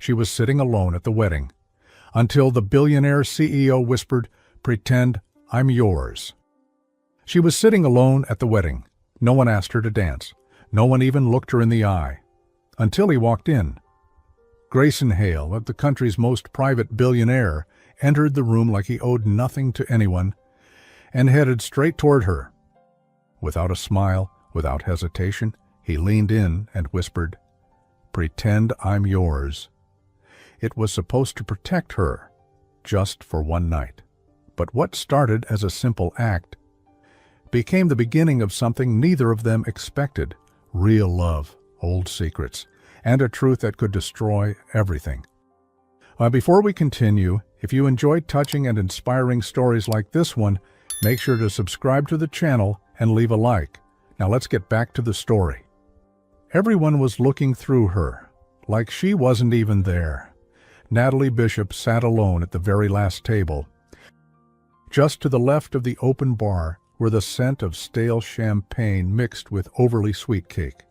she was sitting alone at the wedding, until the billionaire CEO whispered, "Pretend I'm yours." She was sitting alone at the wedding. No one asked her to dance. No one even looked her in the eye. Until he walked in. Grayson Hale, the country's most private billionaire, entered the room like he owed nothing to anyone and headed straight toward her. Without a smile, without hesitation, he leaned in and whispered, "Pretend I'm yours." It was supposed to protect her, just for one night. But what started as a simple act became the beginning of something neither of them expected: real love, old secrets, and a truth that could destroy everything. Before we continue, if you enjoyed touching and inspiring stories like this one, make sure to subscribe to the channel and leave a like. Now let's get back to the story. Everyone was looking through her, like she wasn't even there. Natalie Bishop sat alone at the very last table, just to the left of the open bar, where the scent of stale champagne mixed with overly sweet cake.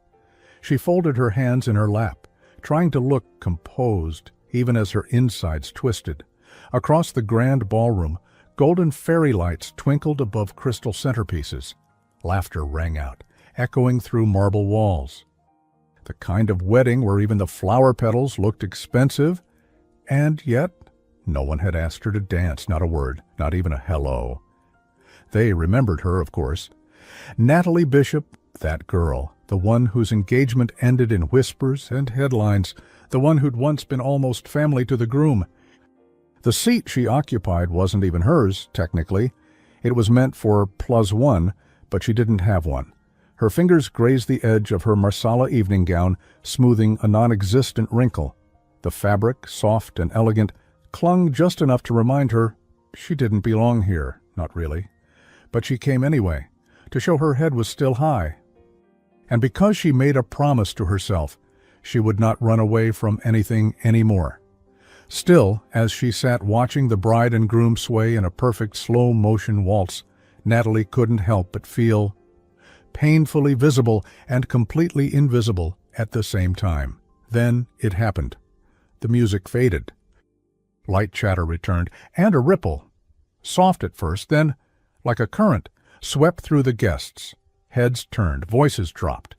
She folded her hands in her lap, trying to look composed, even as her insides twisted. Across the grand ballroom, golden fairy lights twinkled above crystal centerpieces. Laughter rang out, echoing through marble walls. The kind of wedding where even the flower petals looked expensive, and yet no one had asked her to dance, not a word, not even a hello. They remembered her, of course. Natalie Bishop, that girl, the one whose engagement ended in whispers and headlines, the one who'd once been almost family to the groom. The seat she occupied wasn't even hers, technically. It was meant for +1, but she didn't have one. Her fingers grazed the edge of her marsala evening gown, smoothing a non-existent wrinkle. The fabric, soft and elegant, clung just enough to remind her she didn't belong here, not really. But she came anyway, to show her head was still high. And because she made a promise to herself, she would not run away from anything anymore. Still, as she sat watching the bride and groom sway in a perfect slow-motion waltz, Natalie couldn't help but feel painfully visible and completely invisible at the same time. Then it happened. The music faded. Light chatter returned, and a ripple, soft at first, then, like a current, swept through the guests. Heads turned, voices dropped.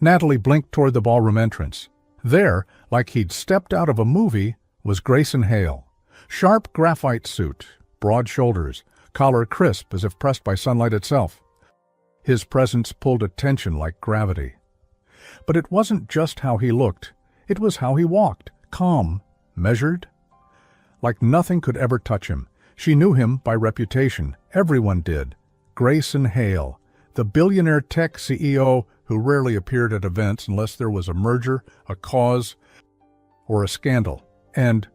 Natalie blinked toward the ballroom entrance. There, like he'd stepped out of a movie, was Grayson Hale. Sharp graphite suit, broad shoulders, collar crisp as if pressed by sunlight itself. His presence pulled attention like gravity. But it wasn't just how he looked. It was how he walked, calm, measured. Like nothing could ever touch him. She knew him by reputation. Everyone did. Grayson Hale, the billionaire tech CEO who rarely appeared at events unless there was a merger, a cause, or a scandal. And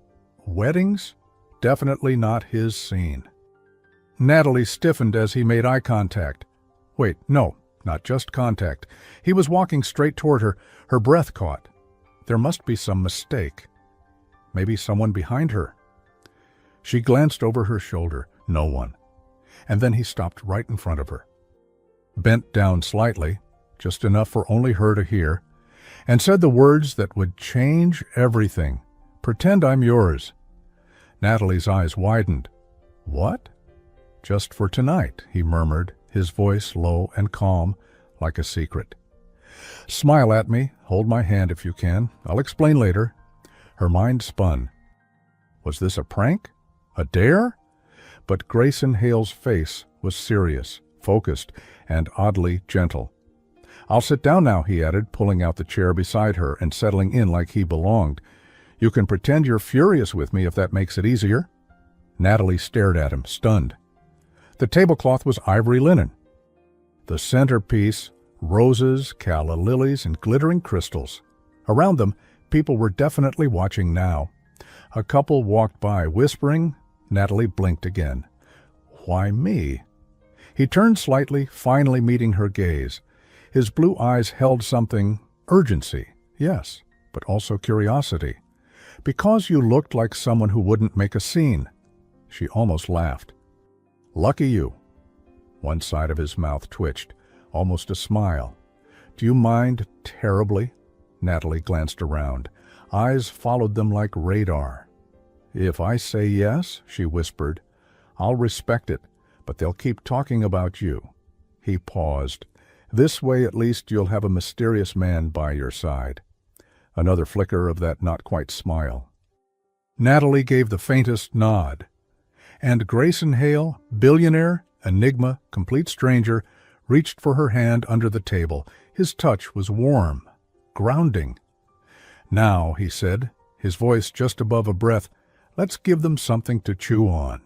weddings? Definitely not his scene. Natalie stiffened as he made eye contact. Wait, no, not just contact. He was walking straight toward her. Her breath caught. There must be some mistake. Maybe someone behind her. She glanced over her shoulder. No one. And then he stopped right in front of her. Bent down slightly, just enough for only her to hear, and said the words that would change everything. "Pretend I'm yours." Natalie's eyes widened. "What?" "Just for tonight," he murmured, his voice low and calm, like a secret. "Smile at me, hold my hand if you can. I'll explain later." Her mind spun. Was this a prank? A dare? But Grayson Hale's face was serious, focused, and oddly gentle. "I'll sit down now," he added, pulling out the chair beside her and settling in like he belonged. "You can pretend you're furious with me if that makes it easier." Natalie stared at him, stunned. The tablecloth was ivory linen. The centerpiece, roses, calla lilies, and glittering crystals. Around them, people were definitely watching now. A couple walked by, whispering. Natalie blinked again. Why me? He turned slightly, finally meeting her gaze. His blue eyes held something, urgency, yes, but also curiosity. "Because you looked like someone who wouldn't make a scene." She almost laughed. "Lucky you." One side of his mouth twitched, almost a smile. "Do you mind terribly?" Natalie glanced around. Eyes followed them like radar. "If I say yes," she whispered, "I'll respect it, but they'll keep talking about you." He paused. "This way at least you'll have a mysterious man by your side." Another flicker of that not-quite smile. Natalie gave the faintest nod. And Grayson Hale, billionaire, enigma, complete stranger, reached for her hand under the table. His touch was warm, grounding. "Now," he said, his voice just above a breath, "let's give them something to chew on."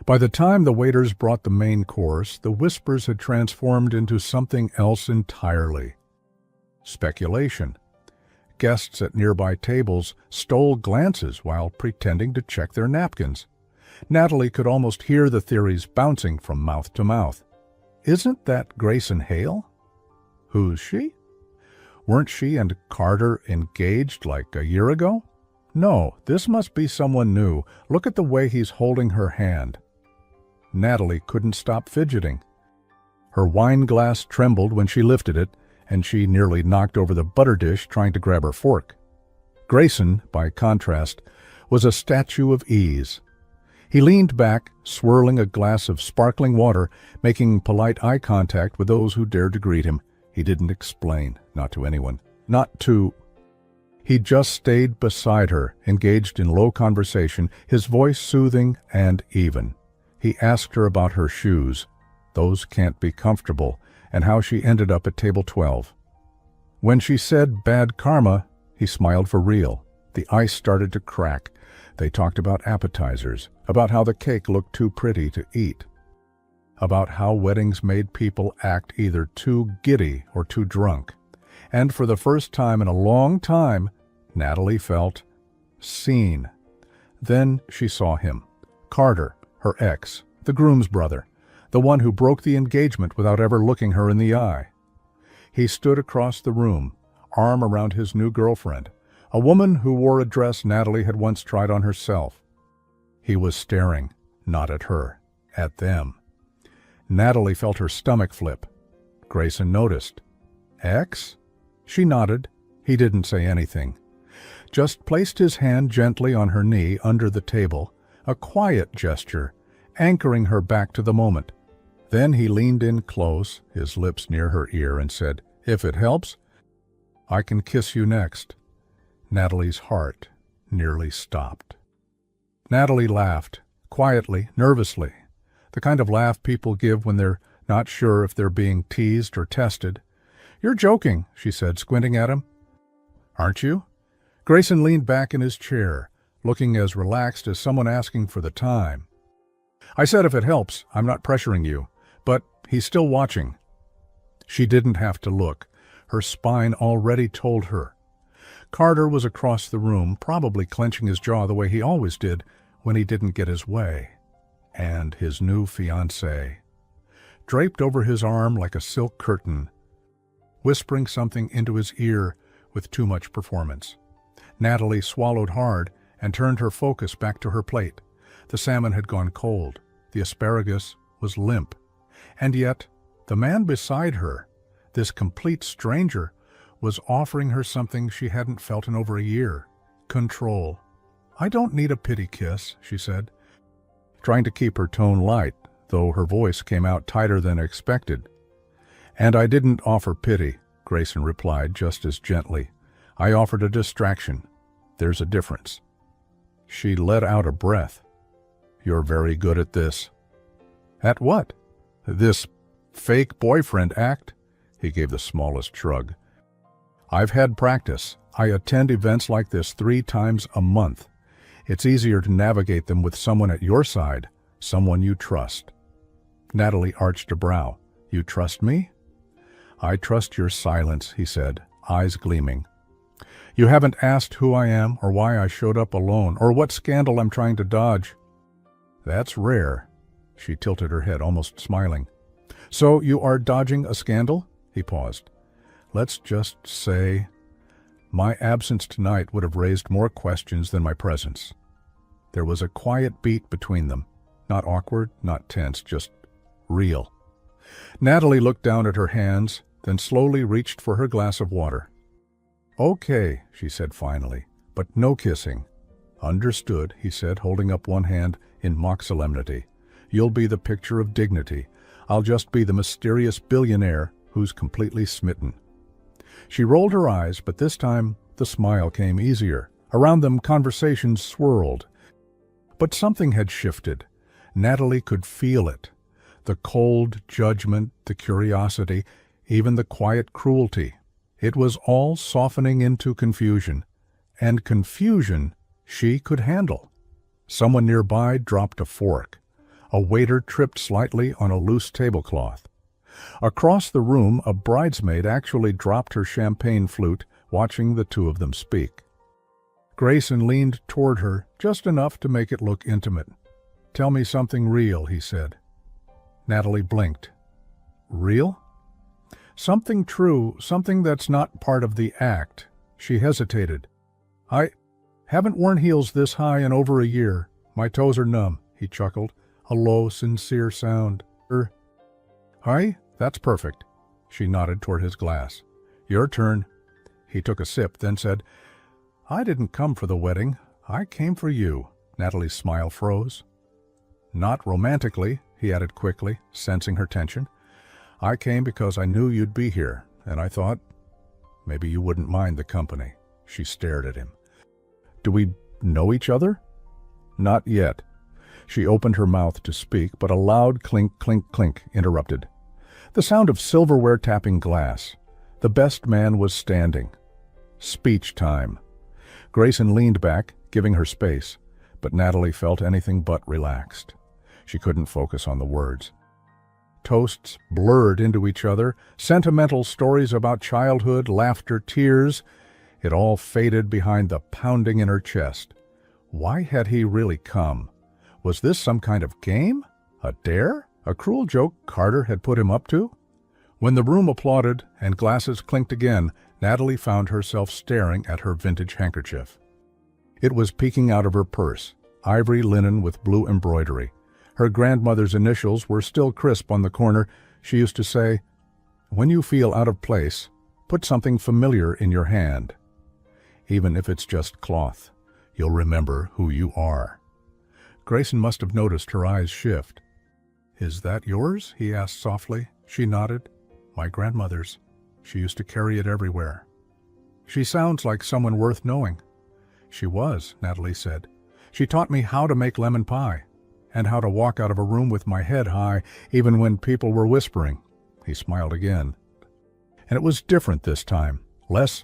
By the time the waiters brought the main course, the whispers had transformed into something else entirely. Speculation. Guests at nearby tables stole glances while pretending to check their napkins. Natalie could almost hear the theories bouncing from mouth to mouth. "Isn't that Grayson Hale?" "Who's she?" "Weren't she and Carter engaged like a year ago?" "No, this must be someone new. Look at the way he's holding her hand." Natalie couldn't stop fidgeting. Her wine glass trembled when she lifted it, and she nearly knocked over the butter dish trying to grab her fork. Grayson, by contrast, was a statue of ease. He leaned back, swirling a glass of sparkling water, making polite eye contact with those who dared to greet him. He didn't explain, not to anyone, not to... He just stayed beside her, engaged in low conversation, his voice soothing and even. He asked her about her shoes. Those can't be comfortable, and how she ended up at table 12. When she said bad karma, he smiled for real. The ice started to crack. They talked about appetizers, about how the cake looked too pretty to eat, about how weddings made people act either too giddy or too drunk. And for the first time in a long time, Natalie felt seen. Then she saw him. Carter, her ex, the groom's brother, the one who broke the engagement without ever looking her in the eye. He stood across the room, arm around his new girlfriend, a woman who wore a dress Natalie had once tried on herself. He was staring, not at her, at them. Natalie felt her stomach flip. Grayson noticed. "Ex?" She nodded. He didn't say anything. Just placed his hand gently on her knee under the table, a quiet gesture, anchoring her back to the moment. Then he leaned in close, his lips near her ear, and said, "If it helps, I can kiss you next." Natalie's heart nearly stopped. Natalie laughed, quietly, nervously, the kind of laugh people give when they're not sure if they're being teased or tested. "You're joking," she said, squinting at him. "Aren't you?" Grayson leaned back in his chair, looking as relaxed as someone asking for the time. "I said if it helps, I'm not pressuring you, but he's still watching." She didn't have to look. Her spine already told her. Carter was across the room, probably clenching his jaw the way he always did when he didn't get his way. And his new fiancée, draped over his arm like a silk curtain, whispering something into his ear with too much performance. Natalie swallowed hard and turned her focus back to her plate. The salmon had gone cold. The asparagus was limp. And yet, the man beside her, this complete stranger, was offering her something she hadn't felt in over a year. Control. "I don't need a pity kiss," she said, trying to keep her tone light, though her voice came out tighter than expected. "And I didn't offer pity," Grayson replied just as gently. "I offered a distraction. There's a difference." She let out a breath. "You're very good at this." "At what?" "This fake boyfriend act?" He gave the smallest shrug. "I've had practice. I attend events like this 3 times a month. It's easier to navigate them with someone at your side, someone you trust." Natalie arched a brow. "You trust me?" "I trust your silence," he said, eyes gleaming. "You haven't asked who I am or why I showed up alone or what scandal I'm trying to dodge." "That's rare." She tilted her head, almost smiling. "So you are dodging a scandal?" He paused. "Let's just say my absence tonight would have raised more questions than my presence." There was a quiet beat between them. Not awkward, not tense, just real. Natalie looked down at her hands, then slowly reached for her glass of water. Okay, she said finally, but no kissing. Understood, he said, holding up one hand in mock solemnity. You'll be the picture of dignity. I'll just be the mysterious billionaire who's completely smitten. She rolled her eyes, but this time the smile came easier. Around them conversations swirled. But something had shifted. Natalie could feel it. The cold judgment, the curiosity, even the quiet cruelty. It was all softening into confusion. And confusion she could handle. Someone nearby dropped a fork. A waiter tripped slightly on a loose tablecloth. Across the room, a bridesmaid actually dropped her champagne flute, watching the two of them speak. Grayson leaned toward her, just enough to make it look intimate. "Tell me something real," he said. Natalie blinked. "Real?" "Something true, something that's not part of the act." She hesitated. "I haven't worn heels this high in over a year. My toes are numb," he chuckled, a low, sincere sound. "Hi? That's perfect." She nodded toward his glass. "Your turn." He took a sip, then said, "I didn't come for the wedding. I came for you." Natalie's smile froze. "Not romantically," he added quickly, sensing her tension. "I came because I knew you'd be here, and I thought maybe you wouldn't mind the company." She stared at him. "Do we know each other?" "Not yet." She opened her mouth to speak, but a loud clink, clink, clink interrupted. The sound of silverware tapping glass. The best man was standing. Speech time. Grayson leaned back, giving her space, but Natalie felt anything but relaxed. She couldn't focus on the words. Toasts blurred into each other, sentimental stories about childhood, laughter, tears. It all faded behind the pounding in her chest. Why had he really come? Was this some kind of game? A dare? A cruel joke Carter had put him up to? When the room applauded and glasses clinked again, Natalie found herself staring at her vintage handkerchief. It was peeking out of her purse, ivory linen with blue embroidery. Her grandmother's initials were still crisp on the corner. She used to say, "When you feel out of place, put something familiar in your hand. Even if it's just cloth, you'll remember who you are." Grayson must have noticed her eyes shift. "Is that yours?" he asked softly. She nodded. "My grandmother's. She used to carry it everywhere." "She sounds like someone worth knowing." "She was," Natalie said. "She taught me how to make lemon pie, and how to walk out of a room with my head high, even when people were whispering." He smiled again. And it was different this time, less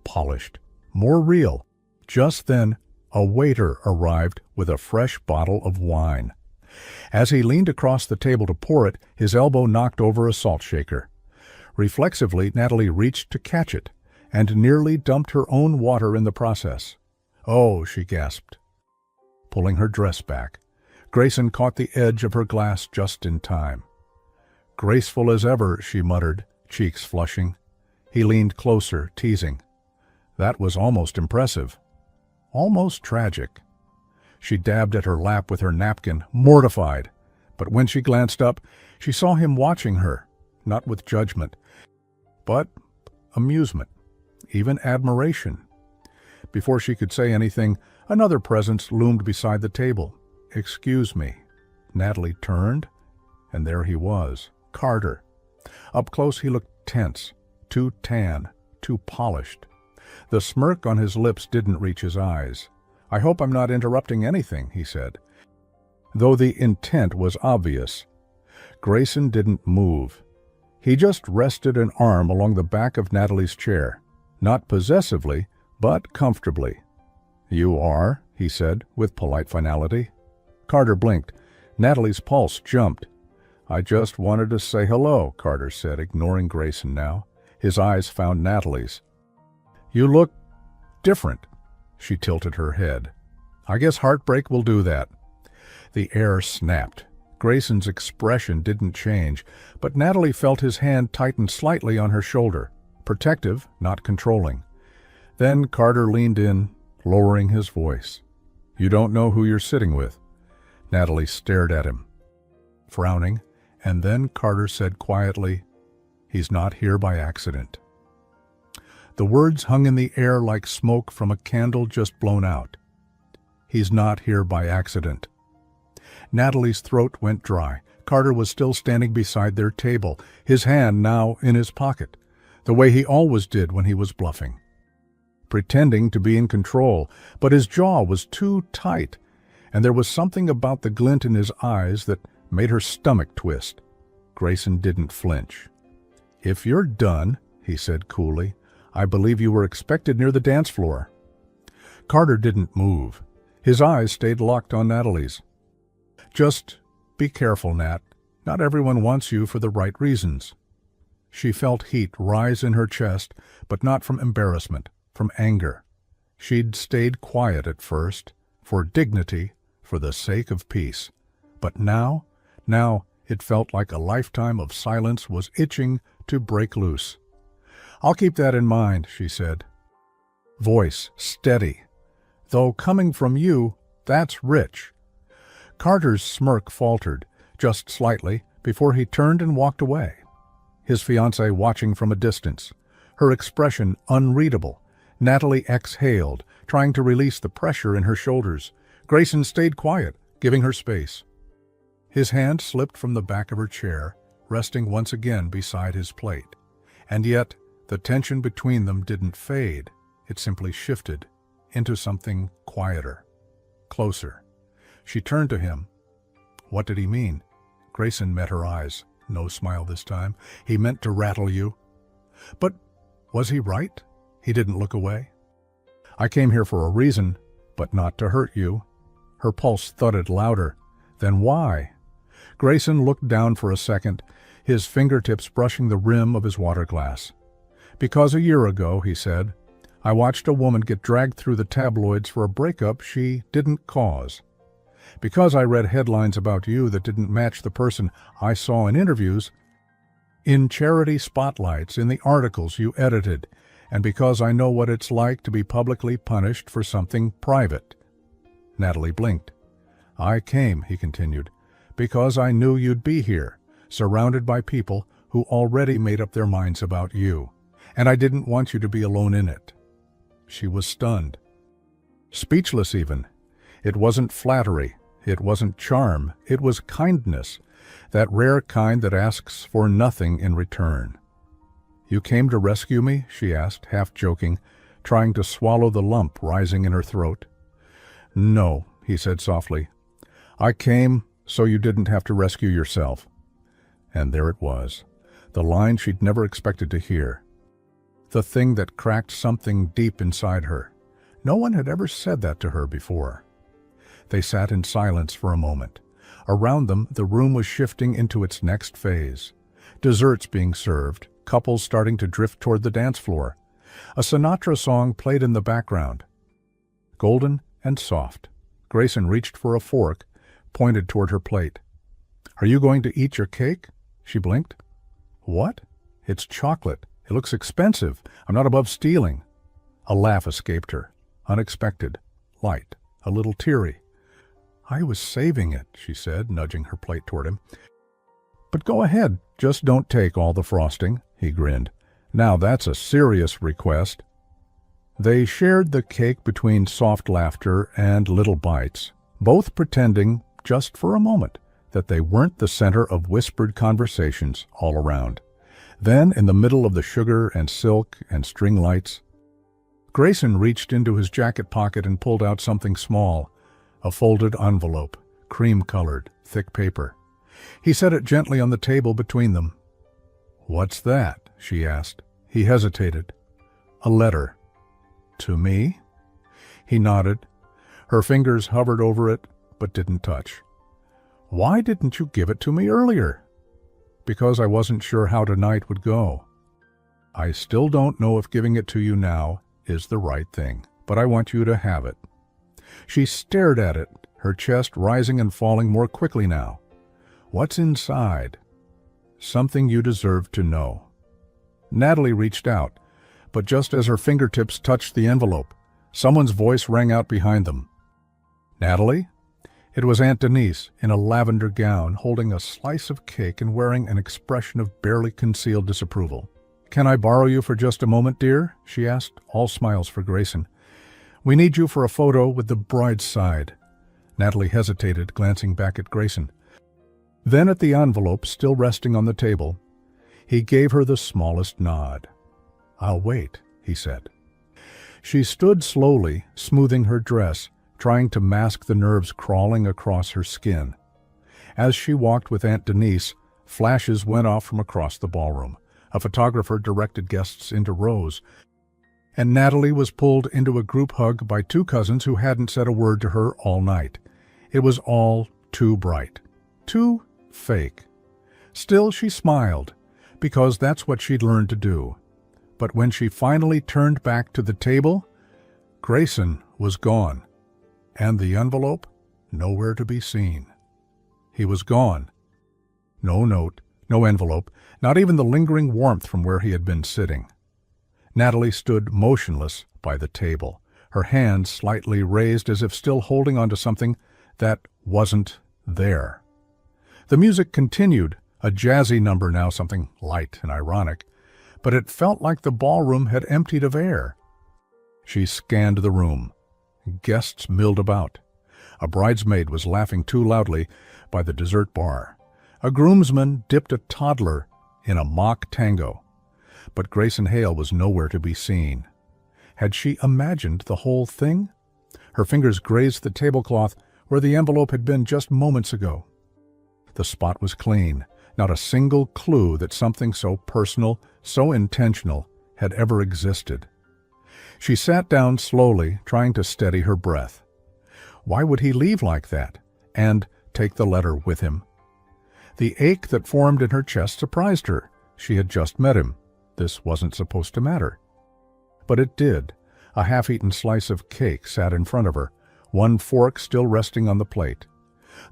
polished, more real. Just then, a waiter arrived with a fresh bottle of wine. As he leaned across the table to pour it, his elbow knocked over a salt shaker. Reflexively, Natalie reached to catch it, and nearly dumped her own water in the process. "Oh," she gasped, pulling her dress back. Grayson caught the edge of her glass just in time. "Graceful as ever," she muttered, cheeks flushing. He leaned closer, teasing. That was almost impressive. Almost tragic. She dabbed at her lap with her napkin, mortified. But when she glanced up, she saw him watching her, not with judgment, but amusement, even admiration. Before she could say anything, another presence loomed beside the table. "Excuse me." Natalie turned, and there he was, Carter. Up close he looked tense, too tan, too polished. The smirk on his lips didn't reach his eyes. "I hope I'm not interrupting anything," he said. Though the intent was obvious. Grayson didn't move. He just rested an arm along the back of Natalie's chair, not possessively, but comfortably. "You are," he said, with polite finality. Carter blinked. Natalie's pulse jumped. "I just wanted to say hello," Carter said, ignoring Grayson now. His eyes found Natalie's. "You look different." She tilted her head. "I guess heartbreak will do that." The air snapped. Grayson's expression didn't change, but Natalie felt his hand tighten slightly on her shoulder, protective, not controlling. Then Carter leaned in, lowering his voice. "You don't know who you're sitting with." Natalie stared at him, frowning, and then Carter said quietly, "He's not here by accident." The words hung in the air like smoke from a candle just blown out. He's not here by accident. Natalie's throat went dry. Carter was still standing beside their table, his hand now in his pocket, the way he always did when he was bluffing. Pretending to be in control, but his jaw was too tight, and there was something about the glint in his eyes that made her stomach twist. Grayson didn't flinch. "If you're done," he said coolly, "I believe you were expected near the dance floor." Carter didn't move. His eyes stayed locked on Natalie's. "Just be careful, Nat. Not everyone wants you for the right reasons." She felt heat rise in her chest, but not from embarrassment, from anger. She'd stayed quiet at first, for dignity, for the sake of peace. But now it felt like a lifetime of silence was itching to break loose. "I'll keep that in mind," she said. Voice steady. "Though coming from you, that's rich." Carter's smirk faltered, just slightly, before he turned and walked away. His fiancée watching from a distance, her expression unreadable. Natalie exhaled, trying to release the pressure in her shoulders. Grayson stayed quiet, giving her space. His hand slipped from the back of her chair, resting once again beside his plate. And yet, the tension between them didn't fade. It simply shifted into something quieter, closer. She turned to him. What did he mean? Grayson met her eyes. No smile this time. "He meant to rattle you." But was he right? He didn't look away. "I came here for a reason, but not to hurt you." Her pulse thudded louder. Then why? Grayson looked down for a second, his fingertips brushing the rim of his water glass. "Because a year ago," he said, "I watched a woman get dragged through the tabloids for a breakup she didn't cause. Because I read headlines about you that didn't match the person I saw in interviews, in charity spotlights, in the articles you edited, and because I know what it's like to be publicly punished for something private." Natalie blinked. "I came," he continued, "because I knew you'd be here, surrounded by people who already made up their minds about you, and I didn't want you to be alone in it." She was stunned. Speechless even. It wasn't flattery. It wasn't charm. It was kindness, that rare kind that asks for nothing in return. "You came to rescue me?" she asked, half joking, trying to swallow the lump rising in her throat. "No," he said softly. "I came so you didn't have to rescue yourself." And there it was, the line she'd never expected to hear. The thing that cracked something deep inside her. No one had ever said that to her before. They sat in silence for a moment. Around them, the room was shifting into its next phase. Desserts being served, couples starting to drift toward the dance floor. A Sinatra song played in the background. Golden and soft. Grayson reached for a fork, pointed toward her plate. "Are you going to eat your cake?" She blinked. "What? It's chocolate. It looks expensive. I'm not above stealing." A laugh escaped her. Unexpected. Light. A little teary. "I was saving it," she said, nudging her plate toward him. "But go ahead. Just don't take all the frosting," he grinned. "Now that's a serious request." They shared the cake between soft laughter and little bites, both pretending, just for a moment, that they weren't the center of whispered conversations all around. Then, in the middle of the sugar and silk and string lights, Grayson reached into his jacket pocket and pulled out something small, a folded envelope, cream-colored, thick paper. He set it gently on the table between them. "What's that?" she asked. He hesitated. "A letter." "To me?" He nodded. Her fingers hovered over it, but didn't touch. "Why didn't you give it to me earlier?" "Because I wasn't sure how tonight would go." "I still don't know if giving it to you now is the right thing, but I want you to have it." She stared at it, her chest rising and falling more quickly now. "What's inside?" "Something you deserve to know." Natalie reached out, but just as her fingertips touched the envelope, someone's voice rang out behind them. "Natalie?" It was Aunt Denise, in a lavender gown, holding a slice of cake and wearing an expression of barely concealed disapproval. "Can I borrow you for just a moment, dear?" she asked, all smiles for Grayson. "We need you for a photo with the bride's side." Natalie hesitated, glancing back at Grayson. Then at the envelope still resting on the table, he gave her the smallest nod. "I'll wait," he said. She stood slowly, smoothing her dress, trying to mask the nerves crawling across her skin. As she walked with Aunt Denise, flashes went off from across the ballroom. A photographer directed guests into rows, and Natalie was pulled into a group hug by two cousins who hadn't said a word to her all night. It was all too bright, too fake. Still, she smiled, because that's what she'd learned to do. But when she finally turned back to the table, Grayson was gone, and the envelope nowhere to be seen. He was gone. No note, no envelope, not even the lingering warmth from where he had been sitting. Natalie stood motionless by the table, her hands slightly raised as if still holding onto something that wasn't there. The music continued, a jazzy number now, something light and ironic, but it felt like the ballroom had emptied of air. She scanned the room. Guests milled about. A bridesmaid was laughing too loudly by the dessert bar. A groomsman dipped a toddler in a mock tango. But Grayson Hale was nowhere to be seen. Had she imagined the whole thing? Her fingers grazed the tablecloth where the envelope had been just moments ago. The spot was clean, not a single clue that something so personal, so intentional, had ever existed. She sat down slowly, trying to steady her breath. Why would he leave like that, and take the letter with him? The ache that formed in her chest surprised her. She had just met him. This wasn't supposed to matter. But it did. A half-eaten slice of cake sat in front of her, one fork still resting on the plate.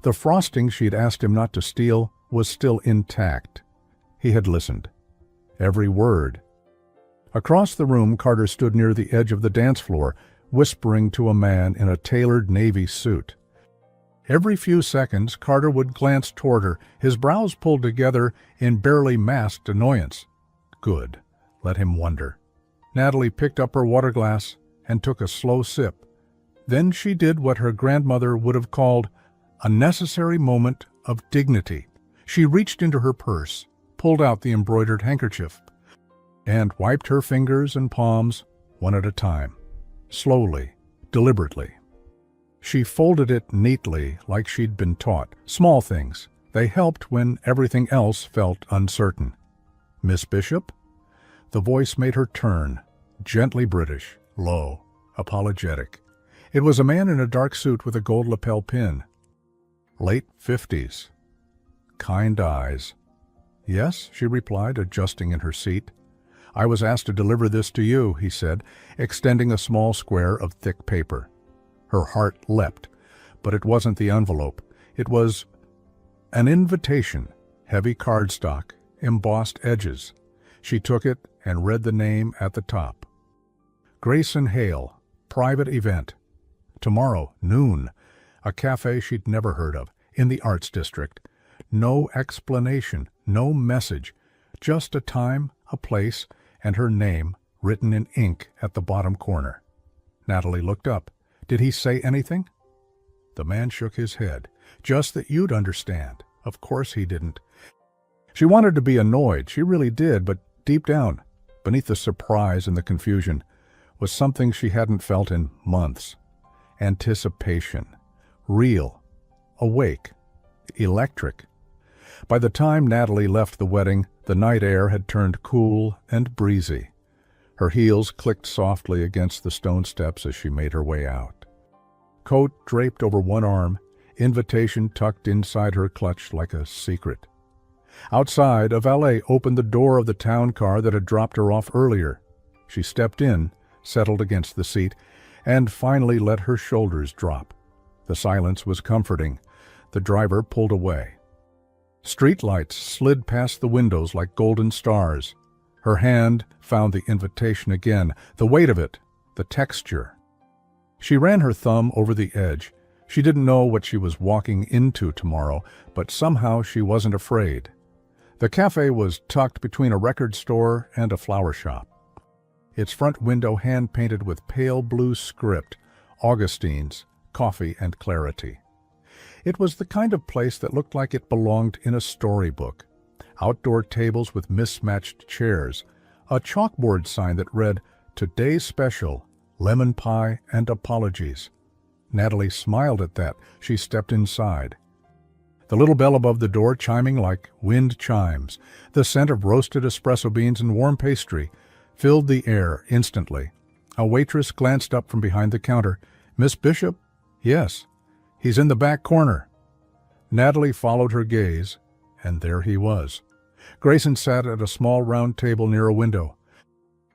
The frosting she'd asked him not to steal was still intact. He had listened. Every word. Across the room, Carter stood near the edge of the dance floor, whispering to a man in a tailored navy suit. Every few seconds, Carter would glance toward her, his brows pulled together in barely masked annoyance. Good. Let him wonder. Natalie picked up her water glass and took a slow sip. Then she did what her grandmother would have called a necessary moment of dignity. She reached into her purse, pulled out the embroidered handkerchief, and wiped her fingers and palms one at a time, slowly, deliberately. She folded it neatly like she'd been taught. Small things. They helped when everything else felt uncertain. "Miss Bishop?" The voice made her turn, gently British, low, apologetic. It was a man in a dark suit with a gold lapel pin. Late 50s. Kind eyes. "Yes," she replied, adjusting in her seat. "I was asked to deliver this to you," he said, extending a small square of thick paper. Her heart leapt, but it wasn't the envelope. It was an invitation, heavy cardstock, embossed edges. She took it and read the name at the top. Grayson Hale, private event. Tomorrow, noon. A cafe she'd never heard of, in the Arts District. No explanation, no message, just a time, a place, and her name written in ink at the bottom corner. Natalie looked up. Did he say anything? The man shook his head. Just that you'd understand. Of course he didn't. She wanted to be annoyed, she really did, but deep down, beneath the surprise and the confusion, was something she hadn't felt in months. Anticipation. Real. Awake. Electric. By the time Natalie left the wedding, the night air had turned cool and breezy. Her heels clicked softly against the stone steps as she made her way out. Coat draped over one arm, invitation tucked inside her clutch like a secret. Outside, a valet opened the door of the town car that had dropped her off earlier. She stepped in, settled against the seat, and finally let her shoulders drop. The silence was comforting. The driver pulled away. Streetlights slid past the windows like golden stars. Her hand found the invitation again, the weight of it, the texture. She ran her thumb over the edge. She didn't know what she was walking into tomorrow, but somehow she wasn't afraid. The cafe was tucked between a record store and a flower shop. Its front window hand-painted with pale blue script, Augustine's, Coffee and Clarity. It was the kind of place that looked like it belonged in a storybook. Outdoor tables with mismatched chairs, a chalkboard sign that read, "Today's Special, Lemon Pie and Apologies." Natalie smiled at that. She stepped inside. The little bell above the door chiming like wind chimes, the scent of roasted espresso beans and warm pastry, filled the air instantly. A waitress glanced up from behind the counter. "Miss Bishop?" "Yes." "He's in the back corner." Natalie followed her gaze, and there he was. Grayson sat at a small round table near a window,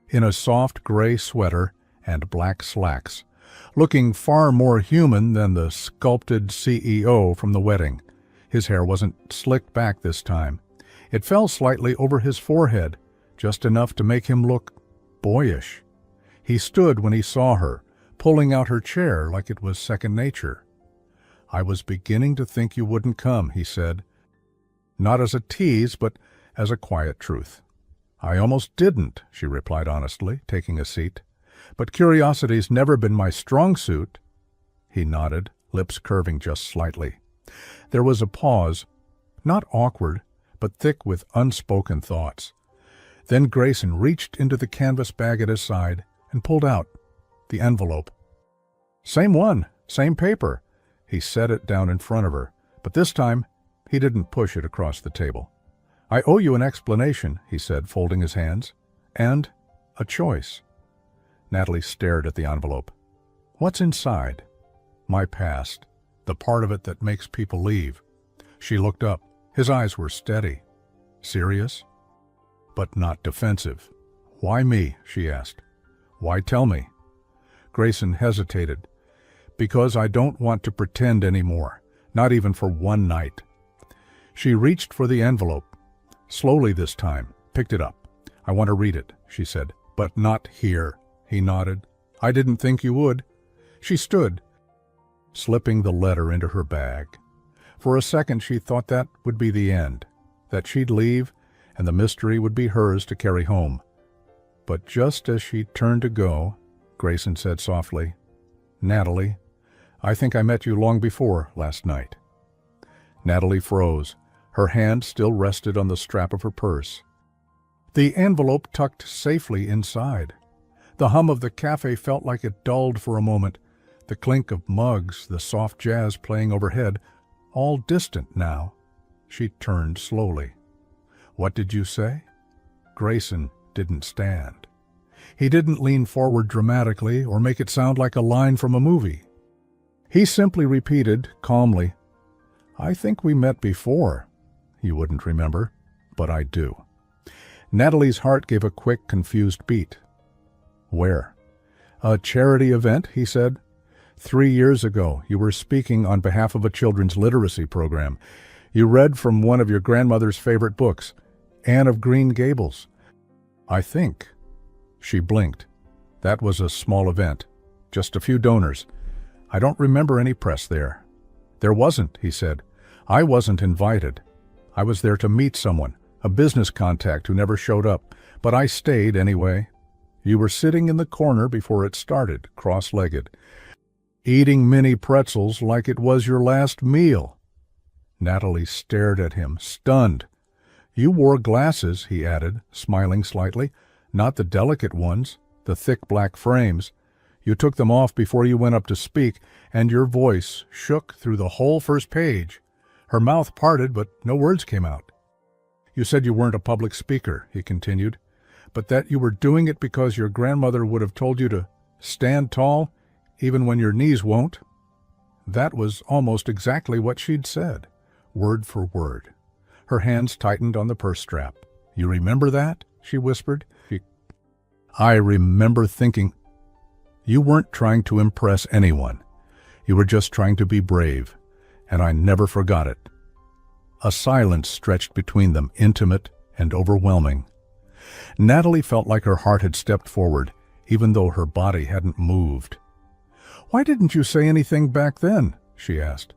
in a soft gray sweater and black slacks, looking far more human than the sculpted CEO from the wedding. His hair wasn't slicked back this time. It fell slightly over his forehead, just enough to make him look boyish. He stood when he saw her, pulling out her chair like it was second nature. "I was beginning to think you wouldn't come," he said. Not as a tease, but as a quiet truth. "I almost didn't," she replied honestly, taking a seat. "But curiosity's never been my strong suit." He nodded, lips curving just slightly. There was a pause, not awkward, but thick with unspoken thoughts. Then Grayson reached into the canvas bag at his side and pulled out the envelope. "Same one, same paper." He set it down in front of her, but this time he didn't push it across the table. "I owe you an explanation," he said, folding his hands, "and a choice." Natalie stared at the envelope. "What's inside?" "My past, the part of it that makes people leave." She looked up. His eyes were steady, serious, but not defensive. "Why me?" she asked. "Why tell me?" Grayson hesitated. "Because I don't want to pretend anymore, not even for one night." She reached for the envelope, slowly this time, picked it up. "I want to read it," she said. "But not here." He nodded. "I didn't think you would." She stood, slipping the letter into her bag. For a second she thought that would be the end, that she'd leave and the mystery would be hers to carry home. But just as she turned to go, Grayson said softly, "Natalie, I think I met you long before last night." Natalie froze. Her hand still rested on the strap of her purse. The envelope tucked safely inside. The hum of the cafe felt like it dulled for a moment. The clink of mugs, the soft jazz playing overhead, all distant now. She turned slowly. "What did you say?" Grayson didn't stand. He didn't lean forward dramatically or make it sound like a line from a movie. He simply repeated, calmly, "I think we met before. You wouldn't remember, but I do." Natalie's heart gave a quick, confused beat. "Where?" "A charity event," he said. 3 years ago, you were speaking on behalf of a children's literacy program. You read from one of your grandmother's favorite books, Anne of Green Gables. I think." She blinked. "That was a small event. Just a few donors. I don't remember any press there." "There wasn't," he said. "I wasn't invited. I was there to meet someone, a business contact who never showed up, but I stayed anyway. You were sitting in the corner before it started, cross-legged, eating mini pretzels like it was your last meal." Natalie stared at him, stunned. "You wore glasses," he added, smiling slightly. "Not the delicate ones, the thick black frames. You took them off before you went up to speak, and your voice shook through the whole first page." Her mouth parted, but no words came out. "You said you weren't a public speaker," he continued, "but that you were doing it because your grandmother would have told you to stand tall, even when your knees won't." That was almost exactly what she'd said, word for word. Her hands tightened on the purse strap. "You remember that?" she whispered. "I remember thinking, you weren't trying to impress anyone. You were just trying to be brave, and I never forgot it." A silence stretched between them, intimate and overwhelming. Natalie felt like her heart had stepped forward, even though her body hadn't moved. "Why didn't you say anything back then?" she asked.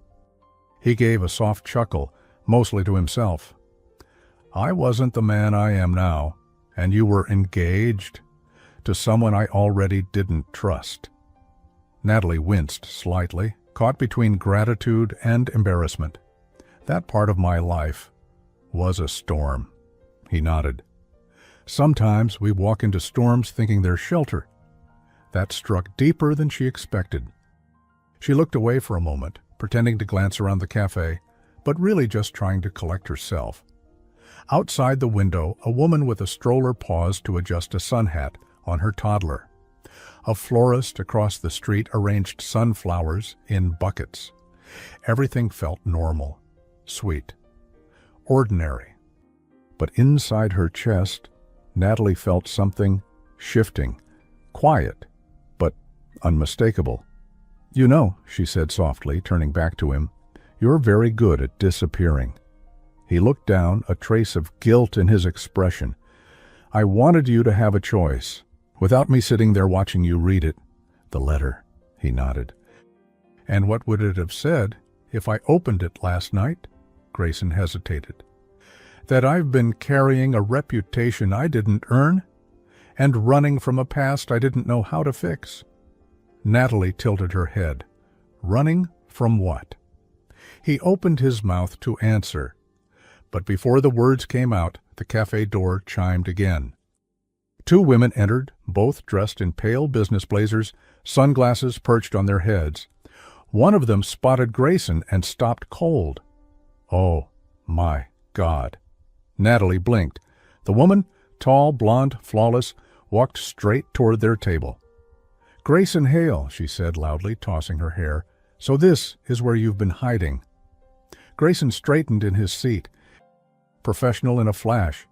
He gave a soft chuckle, mostly to himself. I wasn't the man I am now, and you were engaged to someone I already didn't trust. Natalie winced slightly, caught between gratitude and embarrassment. That part of my life was a storm. He nodded. Sometimes we walk into storms thinking they're shelter. That struck deeper than she expected. She looked away for a moment, pretending to glance around the cafe, but really just trying to collect herself. Outside the window, a woman with a stroller paused to adjust a sun hat on her toddler. A florist across the street arranged sunflowers in buckets. Everything felt normal, sweet, ordinary. But inside her chest, Natalie felt something shifting, quiet, but unmistakable. "You know," she said softly, turning back to him, "you're very good at disappearing." He looked down, a trace of guilt in his expression. "I wanted you to have a choice, without me sitting there watching you read it." "The letter," he nodded. "And what would it have said if I opened it last night?" Grayson hesitated. "That I've been carrying a reputation I didn't earn, and running from a past I didn't know how to fix." Natalie tilted her head. Running from what? He opened his mouth to answer, but before the words came out, the cafe door chimed again. Two women entered, both dressed in pale business blazers, sunglasses perched on their heads. One of them spotted Grayson and stopped cold. Oh, my God. Natalie blinked. The woman, tall, blonde, flawless, walked straight toward their table. "Grayson Hale," she said loudly, tossing her hair. "So this is where you've been hiding." Grayson straightened in his seat. Professional in a flash.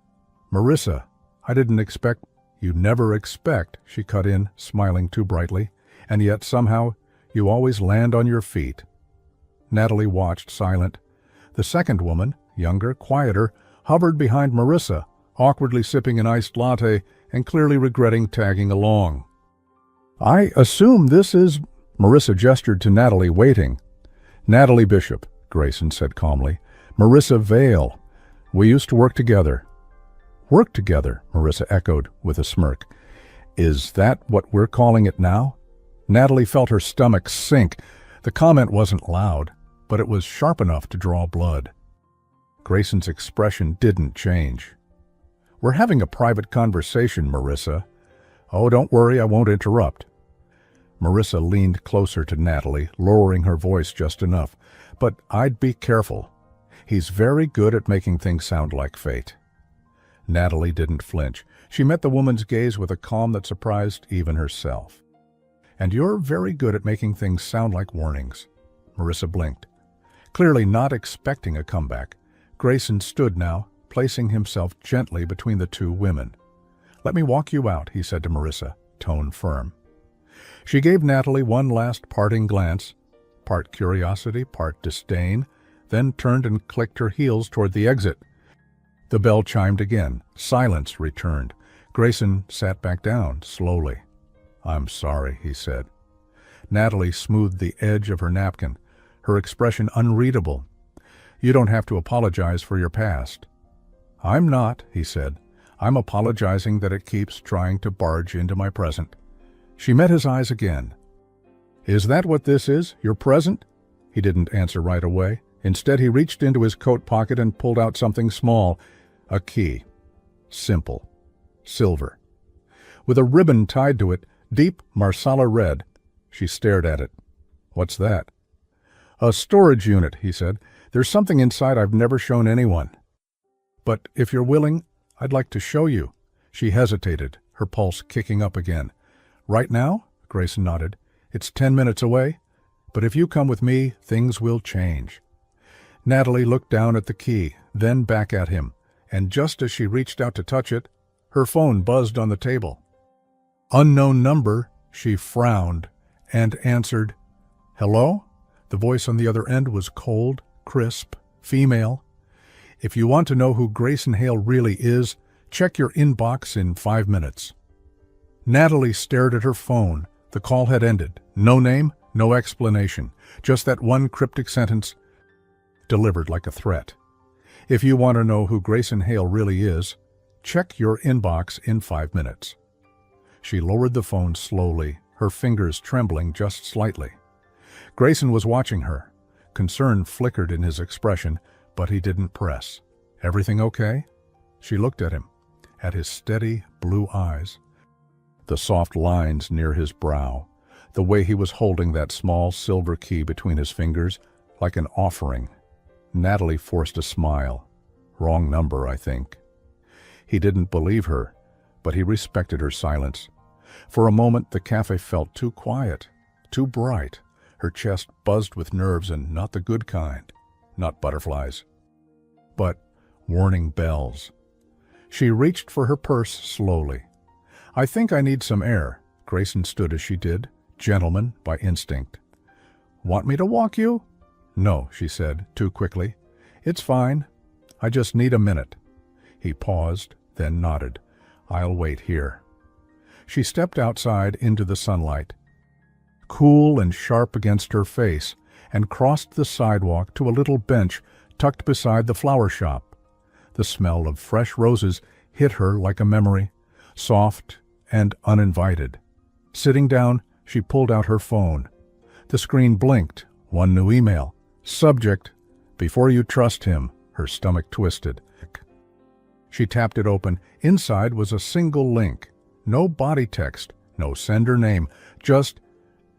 "Marissa, I didn't expect—" "You never expect," she cut in, smiling too brightly, "and yet somehow you always land on your feet." Natalie watched, silent. The second woman, younger, quieter, hovered behind Marissa, awkwardly sipping an iced latte and clearly regretting tagging along. "I assume this is—" Marissa gestured to Natalie, waiting. "Natalie Bishop," Grayson said calmly. "Marissa Vale. We used to work together." "Work together," Marissa echoed with a smirk. "Is that what we're calling it now?" Natalie felt her stomach sink. The comment wasn't loud, but it was sharp enough to draw blood. Grayson's expression didn't change. "We're having a private conversation, Marissa." "Oh, don't worry, I won't interrupt." Marissa leaned closer to Natalie, lowering her voice just enough. "But I'd be careful. He's very good at making things sound like fate." Natalie didn't flinch. She met the woman's gaze with a calm that surprised even herself. "And you're very good at making things sound like warnings." Marissa blinked. Clearly not expecting a comeback, Grayson stood now, placing himself gently between the two women. "Let me walk you out," he said to Marissa, tone firm. She gave Natalie one last parting glance, part curiosity, part disdain, then turned and clicked her heels toward the exit. The bell chimed again. Silence returned. Grayson sat back down, slowly. "I'm sorry," he said. Natalie smoothed the edge of her napkin, her expression unreadable. "You don't have to apologize for your past." "I'm not," he said. "I'm apologizing that it keeps trying to barge into my present." She met his eyes again. "Is that what this is, your present?" He didn't answer right away. Instead, he reached into his coat pocket and pulled out something small, a key. Simple. Silver. With a ribbon tied to it, deep marsala red. She stared at it. "What's that?" "A storage unit," he said. "There's something inside I've never shown anyone." "But if you're willing, I'd like to show you." She hesitated, her pulse kicking up again. "Right now?" Grayson nodded. "It's 10 minutes away. But if you come with me, things will change." Natalie looked down at the key, then back at him, and just as she reached out to touch it, her phone buzzed on the table. Unknown number, she frowned and answered, "Hello?" The voice on the other end was cold, crisp, female. "If you want to know who Grayson Hale really is, check your inbox in 5 minutes." Natalie stared at her phone. The call had ended. No name, no explanation. Just that one cryptic sentence, delivered like a threat. If you want to know who Grayson Hale really is, check your inbox in 5 minutes. She lowered the phone slowly, her fingers trembling just slightly. Grayson was watching her. Concern flickered in his expression, but he didn't press. Everything okay? She looked at him, at his steady blue eyes, the soft lines near his brow, the way he was holding that small silver key between his fingers, like an offering. Natalie forced a smile. Wrong number, I think. He didn't believe her, but he respected her silence. For a moment, the cafe felt too quiet, too bright. Her chest buzzed with nerves, and not the good kind. Not butterflies, but warning bells. She reached for her purse slowly. I think I need some air. Grayson stood as she did, gentleman by instinct. Want me to walk you? No, she said, too quickly. It's fine. I just need a minute. He paused, then nodded. I'll wait here. She stepped outside into the sunlight, cool and sharp against her face, and crossed the sidewalk to a little bench tucked beside the flower shop. The smell of fresh roses hit her like a memory, soft and uninvited. Sitting down, she pulled out her phone. The screen blinked. One new email. Subject, before you trust him. Her stomach twisted. She tapped it open. Inside was a single link. No body text, no sender name, just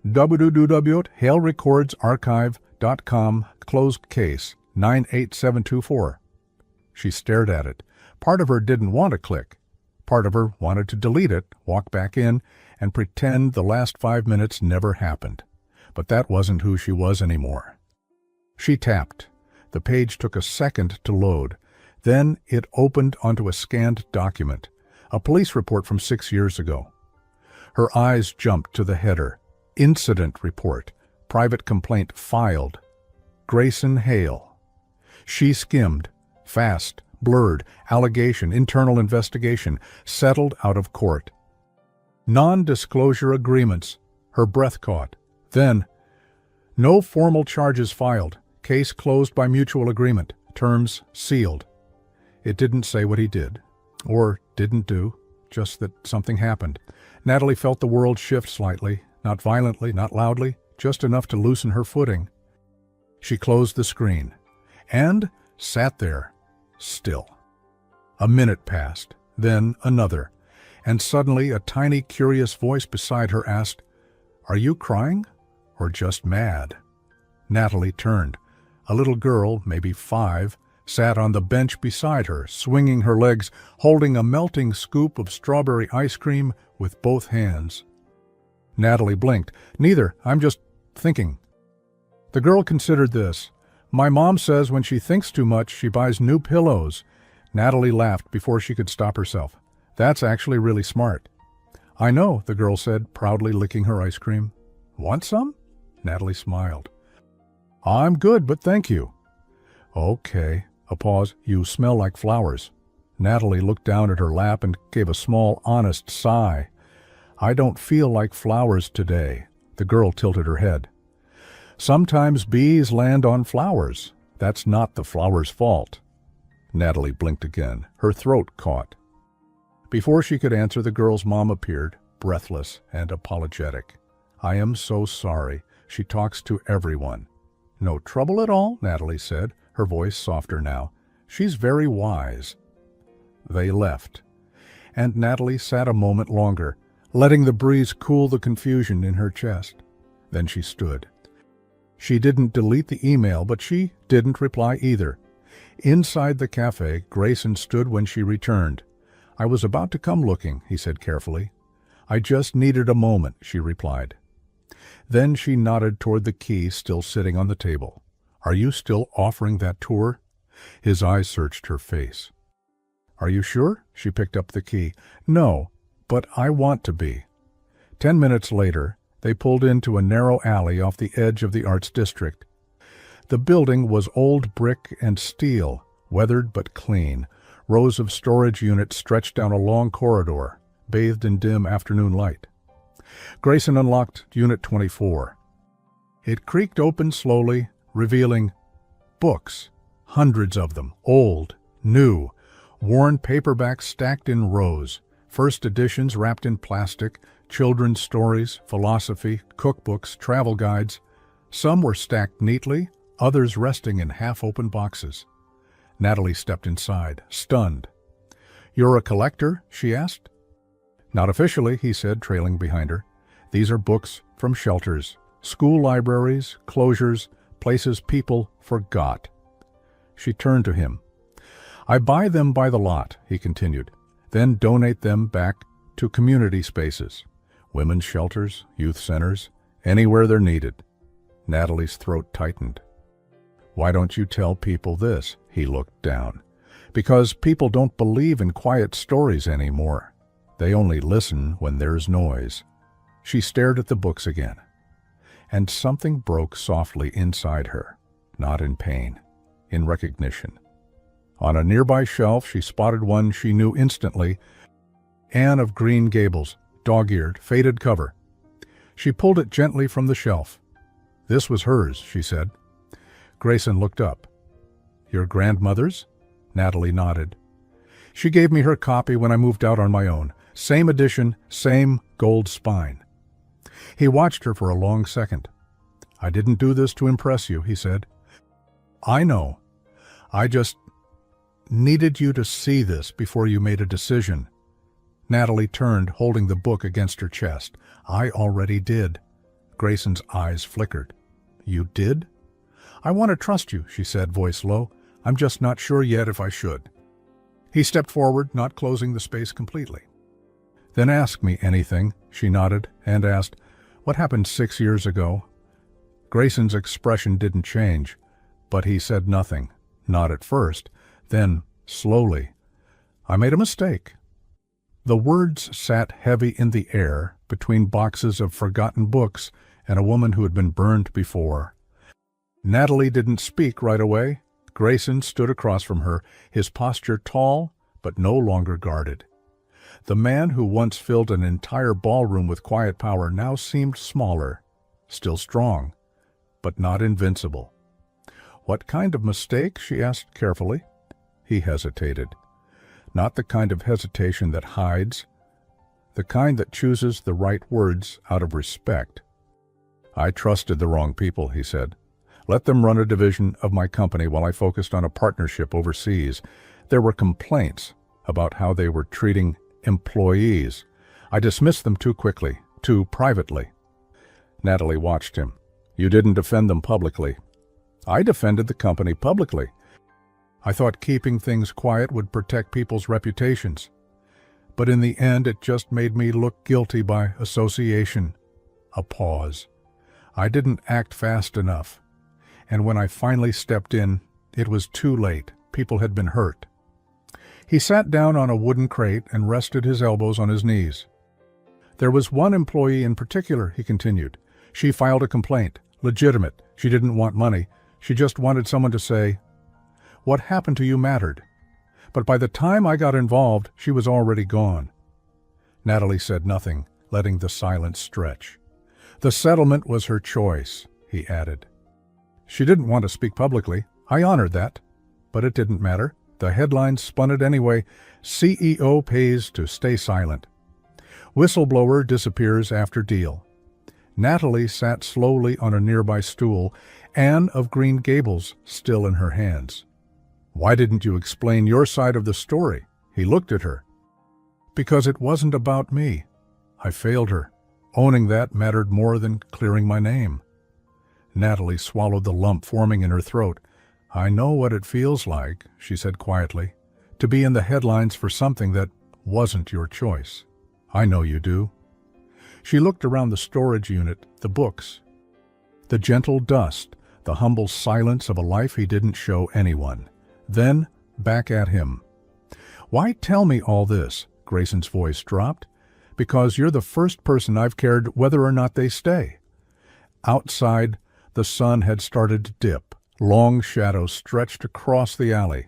www.halerecordsarchive.com, closed case, 98724. She stared at it. Part of her didn't want to click. Part of her wanted to delete it, walk back in, and pretend the last 5 minutes never happened. But that wasn't who she was anymore. She tapped. The page took a second to load. Then it opened onto a scanned document, a police report from 6 years ago. Her eyes jumped to the header. Incident report. Private complaint filed. Grayson Hale. She skimmed. Fast, blurred, allegation, internal investigation, settled out of court. Non-disclosure agreements. Her breath caught. Then, no formal charges filed. Case closed by mutual agreement. Terms sealed. It didn't say what he did, or didn't do, just that something happened. Natalie felt the world shift slightly, not violently, not loudly, just enough to loosen her footing. She closed the screen, and sat there, still. A minute passed, then another, and suddenly a tiny, curious voice beside her asked, "Are you crying, or just mad?" Natalie turned. A little girl, maybe 5, sat on the bench beside her, swinging her legs, holding a melting scoop of strawberry ice cream with both hands. Natalie blinked. Neither, I'm just thinking. The girl considered this. My mom says when she thinks too much, she buys new pillows. Natalie laughed before she could stop herself. That's actually really smart. I know, the girl said, proudly licking her ice cream. Want some? Natalie smiled. I'm good, but thank you. Okay. A pause. You smell like flowers. Natalie looked down at her lap and gave a small, honest sigh. I don't feel like flowers today. The girl tilted her head. Sometimes bees land on flowers. That's not the flower's fault. Natalie blinked again. Her throat caught. Before she could answer, the girl's mom appeared, breathless and apologetic. I am so sorry. She talks to everyone. No trouble at all, Natalie said, her voice softer now. She's very wise. They left, and Natalie sat a moment longer, letting the breeze cool the confusion in her chest. Then she stood. She didn't delete the email, but she didn't reply either. Inside the cafe, Grayson stood when she returned. I was about to come looking, he said carefully. I just needed a moment, she replied. Then she nodded toward the key still sitting on the table. Are you still offering that tour? His eyes searched her face. Are you sure? She picked up the key. No, but I want to be. 10 minutes later, they pulled into a narrow alley off the edge of the Arts District. The building was old brick and steel, weathered but clean. Rows of storage units stretched down a long corridor, bathed in dim afternoon light. Grayson unlocked Unit 24. It creaked open slowly, revealing books, hundreds of them, old, new, worn paperbacks stacked in rows, first editions wrapped in plastic, children's stories, philosophy, cookbooks, travel guides. Some were stacked neatly, others resting in half-open boxes. Natalie stepped inside, stunned. "You're a collector?" she asked. "Not officially," he said, trailing behind her. "These are books from shelters, school libraries, closures, places people forgot." She turned to him. "I buy them by the lot," he continued, "then donate them back to community spaces, women's shelters, youth centers, anywhere they're needed." Natalie's throat tightened. "Why don't you tell people this?" He looked down. "Because people don't believe in quiet stories anymore. They only listen when there's noise." She stared at the books again, and something broke softly inside her, not in pain, in recognition. On a nearby shelf, she spotted one she knew instantly, Anne of Green Gables, dog-eared, faded cover. She pulled it gently from the shelf. "This was hers," she said. Grayson looked up. "Your grandmother's?" Natalie nodded. "She gave me her copy when I moved out on my own. Same edition, same gold spine." He watched her for a long second. "I didn't do this to impress you," he said. "I know. I just needed you to see this before you made a decision." Natalie turned, holding the book against her chest. "I already did." Grayson's eyes flickered. "You did?" "I want to trust you," she said, voice low. "I'm just not sure yet if I should." He stepped forward, not closing the space completely. "Then ask me anything," she nodded, and asked, "What happened 6 years ago?" Grayson's expression didn't change, but he said nothing, not at first. Then, slowly, "I made a mistake." The words sat heavy in the air between boxes of forgotten books and a woman who had been burned before. Natalie didn't speak right away. Grayson stood across from her, his posture tall but no longer guarded. The man who once filled an entire ballroom with quiet power now seemed smaller, still strong, but not invincible. "What kind of mistake?" she asked carefully. He hesitated. Not the kind of hesitation that hides, the kind that chooses the right words out of respect. "I trusted the wrong people," he said. "Let them run a division of my company while I focused on a partnership overseas. There were complaints about how they were treating employees. I dismissed them too quickly, too privately." Natalie watched him. "You didn't defend them publicly." "I defended the company publicly. I thought keeping things quiet would protect people's reputations. But in the end, it just made me look guilty by association." A pause. "I didn't act fast enough. And when I finally stepped in, it was too late. People had been hurt." He sat down on a wooden crate and rested his elbows on his knees. "There was one employee in particular," he continued. "She filed a complaint. Legitimate. She didn't want money. She just wanted someone to say, 'What happened to you mattered.' But by the time I got involved, she was already gone." Natalie said nothing, letting the silence stretch. "The settlement was her choice," he added. "She didn't want to speak publicly. I honored that. But it didn't matter. The headlines spun it anyway. CEO pays to stay silent. Whistleblower disappears after deal." Natalie sat slowly on a nearby stool, Anne of Green Gables still in her hands. "Why didn't you explain your side of the story?" He looked at her. "Because it wasn't about me. I failed her. Owning that mattered more than clearing my name." Natalie swallowed the lump forming in her throat. "I know what it feels like," she said quietly, "to be in the headlines for something that wasn't your choice. I know you do." She looked around the storage unit, the books, the gentle dust, the humble silence of a life he didn't show anyone. Then back at him. "Why tell me all this?" Grayson's voice dropped. "Because you're the first person I've cared whether or not they stay." Outside, the sun had started to dip. Long shadows stretched across the alley.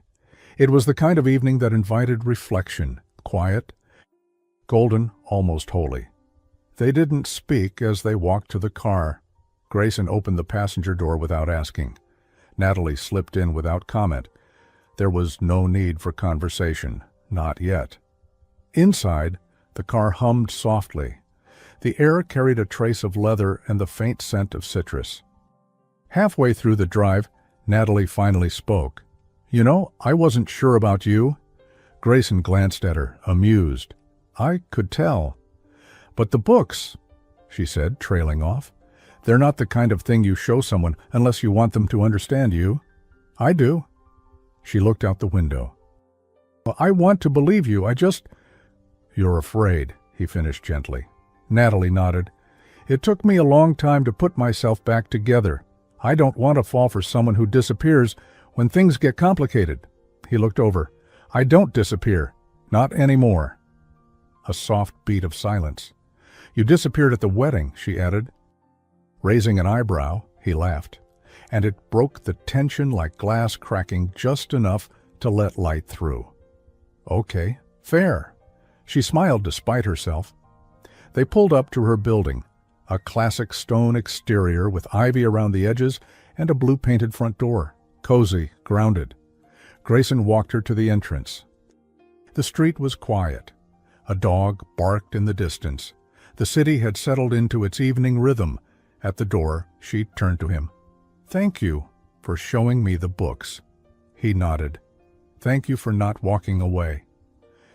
It was the kind of evening that invited reflection, quiet, golden, almost holy. They didn't speak as they walked to the car. Grayson opened the passenger door without asking. Natalie slipped in without comment. There was no need for conversation, not yet. Inside, the car hummed softly. The air carried a trace of leather and the faint scent of citrus. Halfway through the drive, Natalie finally spoke. "You know, I wasn't sure about you." Grayson glanced at her, amused. "I could tell." "But the books," she said, trailing off. "They're not the kind of thing you show someone unless you want them to understand you." "I do." She looked out the window. "Well, I want to believe you, I just—" "You're afraid," he finished gently. Natalie nodded. "It took me a long time to put myself back together. I don't want to fall for someone who disappears when things get complicated." He looked over. "I don't disappear. Not anymore." A soft beat of silence. "You disappeared at the wedding," she added. Raising an eyebrow, he laughed, and it broke the tension like glass cracking just enough to let light through. "Okay, fair." She smiled despite herself. They pulled up to her building, a classic stone exterior with ivy around the edges and a blue-painted front door, cozy, grounded. Grayson walked her to the entrance. The street was quiet. A dog barked in the distance. The city had settled into its evening rhythm. At the door, she turned to him. "Thank you for showing me the books." He nodded. "Thank you for not walking away."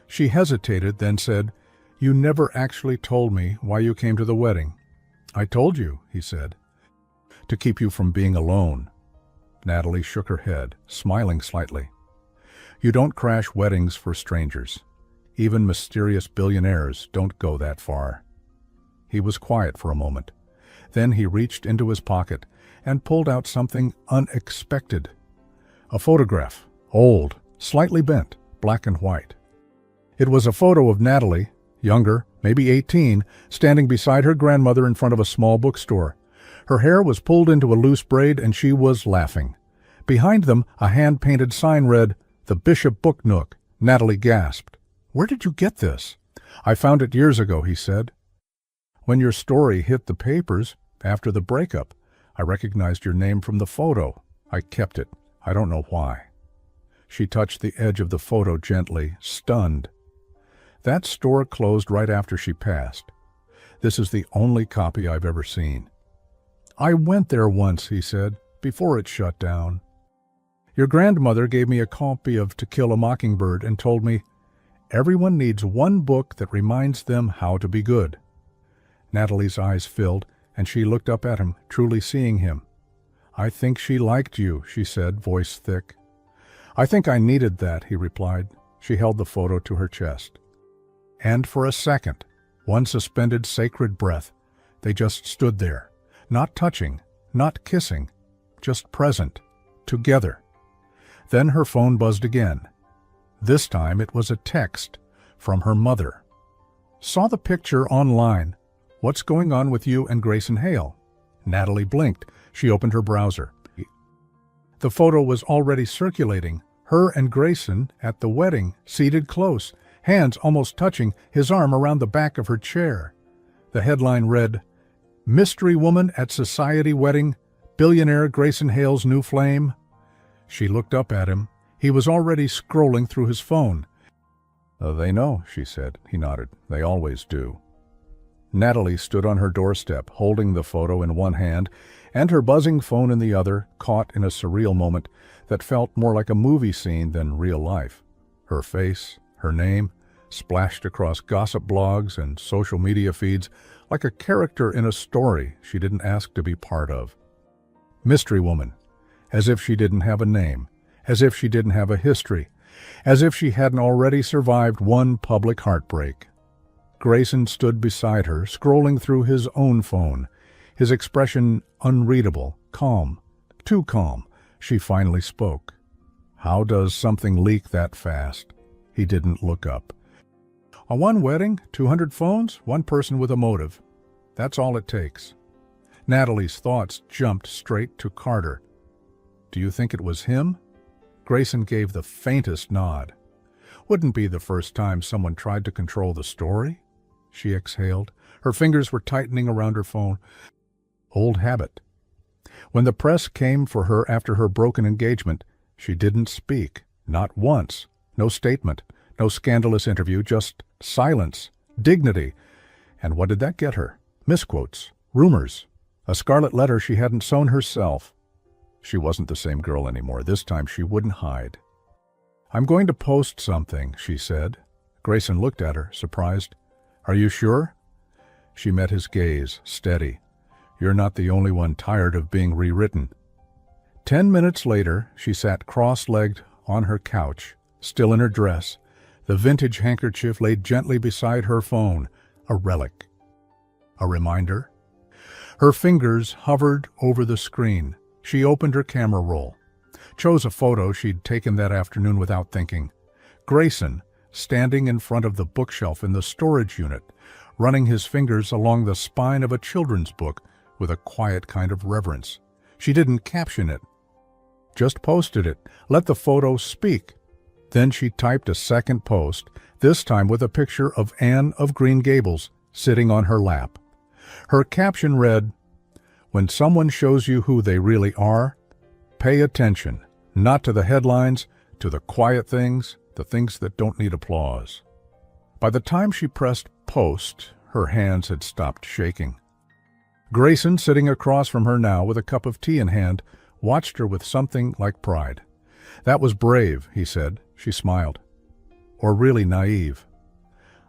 She hesitated, then said, "You never actually told me why you came to the wedding." "I told you," he said. "To keep you from being alone." Natalie shook her head, smiling slightly. "You don't crash weddings for strangers. Even mysterious billionaires don't go that far." He was quiet for a moment. Then he reached into his pocket and pulled out something unexpected. A photograph, old, slightly bent, black and white. It was a photo of Natalie, younger, maybe 18, standing beside her grandmother in front of a small bookstore. Her hair was pulled into a loose braid and she was laughing. Behind them, a hand-painted sign read, "The Bishop Book Nook." Natalie gasped. "Where did you get this?" "I found it years ago," he said. "When your story hit the papers, after the breakup, I recognized your name from the photo. I kept it. I don't know why." She touched the edge of the photo gently, stunned. "That store closed right after she passed. This is the only copy I've ever seen." "I went there once," he said, "before it shut down. Your grandmother gave me a copy of To Kill a Mockingbird and told me, 'Everyone needs one book that reminds them how to be good.'" Natalie's eyes filled, and she looked up at him, truly seeing him. "I think she liked you," she said, voice thick. "I think I needed that," he replied. She held the photo to her chest. And for a second, one suspended sacred breath, they just stood there, not touching, not kissing, just present, together. Then her phone buzzed again. This time it was a text from her mother. "Saw the picture online. What's going on with you and Grayson Hale?" Natalie blinked. She opened her browser. The photo was already circulating. Her and Grayson at the wedding, seated close, hands almost touching, his arm around the back of her chair. The headline read, "Mystery Woman at Society Wedding, Billionaire Grayson Hale's New Flame." She looked up at him. He was already scrolling through his phone. "They know," she said. He nodded. "They always do." Natalie stood on her doorstep, holding the photo in one hand and her buzzing phone in the other, caught in a surreal moment that felt more like a movie scene than real life. Her face, her name, splashed across gossip blogs and social media feeds like a character in a story she didn't ask to be part of. Mystery Woman, as if she didn't have a name, as if she didn't have a history, as if she hadn't already survived one public heartbreak. Grayson stood beside her, scrolling through his own phone, his expression unreadable, calm, too calm. She finally spoke. "How does something leak that fast?" He didn't look up. "On one wedding, 200 phones, one person with a motive. That's all it takes." Natalie's thoughts jumped straight to Carter. "Do you think it was him?" Grayson gave the faintest nod. "Wouldn't be the first time someone tried to control the story." She exhaled. Her fingers were tightening around her phone. "Old habit." When the press came for her after her broken engagement, she didn't speak, not once. No statement, no scandalous interview, just silence, dignity. And what did that get her? Misquotes, rumors, a scarlet letter she hadn't sewn herself. She wasn't the same girl anymore. This time she wouldn't hide. "I'm going to post something," she said. Grayson looked at her, surprised. "Are you sure?" She met his gaze, steady. "You're not the only one tired of being rewritten." 10 minutes later, she sat cross-legged on her couch, still in her dress. The vintage handkerchief laid gently beside her phone, a relic. A reminder? Her fingers hovered over the screen. She opened her camera roll. Chose a photo she'd taken that afternoon without thinking. Grayson, standing in front of the bookshelf in the storage unit, running his fingers along the spine of a children's book with a quiet kind of reverence. She didn't caption it. Just posted it. Let the photo speak. Then she typed a second post, this time with a picture of Anne of Green Gables sitting on her lap. Her caption read, "When someone shows you who they really are, pay attention, not to the headlines, to the quiet things, the things that don't need applause." By the time she pressed post, her hands had stopped shaking. Grayson, sitting across from her now with a cup of tea in hand, watched her with something like pride. "That was brave," he said. She smiled. "Or really naive."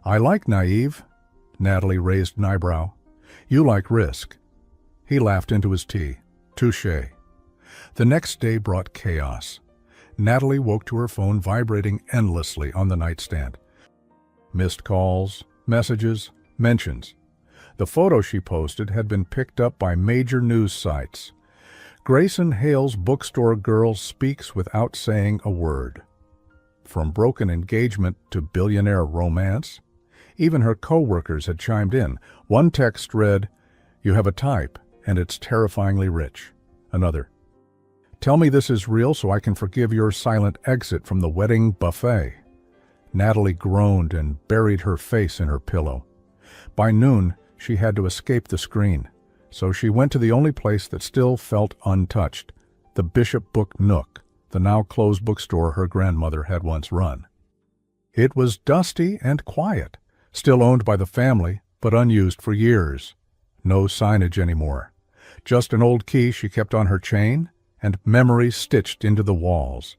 "I like naive." Natalie raised an eyebrow. "You like risk." He laughed into his tea. Touché. The next day brought chaos. Natalie woke to her phone vibrating endlessly on the nightstand. Missed calls, messages, mentions. The photo she posted had been picked up by major news sites. Grayson Hale's bookstore girl speaks without saying a word. From broken engagement to billionaire romance, even her co-workers had chimed in. One text read, "You have a type, and it's terrifyingly rich." Another, "Tell me this is real so I can forgive your silent exit from the wedding buffet." Natalie groaned and buried her face in her pillow. By noon, she had to escape the screen, so she went to the only place that still felt untouched, the Bishop Book Nook, the now-closed bookstore her grandmother had once run. It was dusty and quiet, still owned by the family, but unused for years. No signage anymore. Just an old key she kept on her chain, and memories stitched into the walls.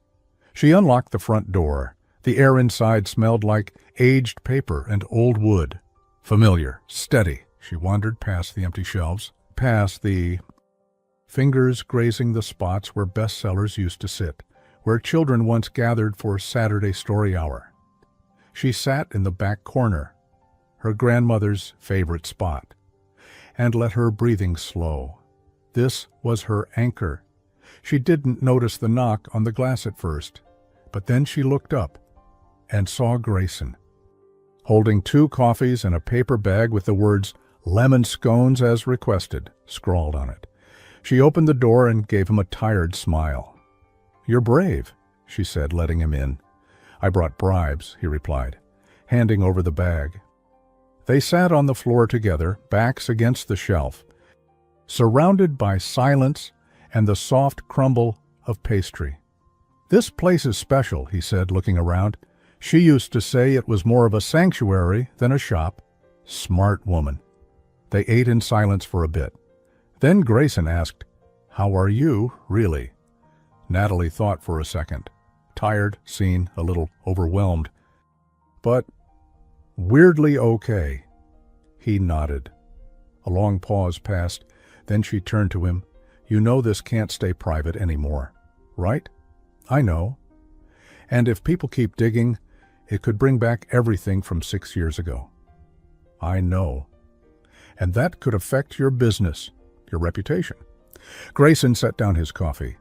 She unlocked the front door. The air inside smelled like aged paper and old wood. Familiar, steady. She wandered past the empty shelves, past the fingers grazing the spots where bestsellers used to sit, where children once gathered for Saturday story hour. She sat in the back corner, her grandmother's favorite spot, and let her breathing slow. This was her anchor. She didn't notice the knock on the glass at first, but then she looked up and saw Grayson, holding 2 coffees and a paper bag with the words "lemon scones as requested" scrawled on it. She opened the door and gave him a tired smile. "You're brave," she said, letting him in. "I brought bribes," he replied, handing over the bag. They sat on the floor together, backs against the shelf, surrounded by silence and the soft crumble of pastry. "This place is special," he said, looking around. "She used to say it was more of a sanctuary than a shop." Smart woman. They ate in silence for a bit. Then Grayson asked, "How are you, really?" Natalie thought for a second. Tired, seen, a little overwhelmed. "But weirdly okay." He nodded. A long pause passed. Then she turned to him. "You know this can't stay private anymore, right?" "I know. And if people keep digging, it could bring back everything from 6 years ago." "I know. And that could affect your business, your reputation." Grayson set down his coffee.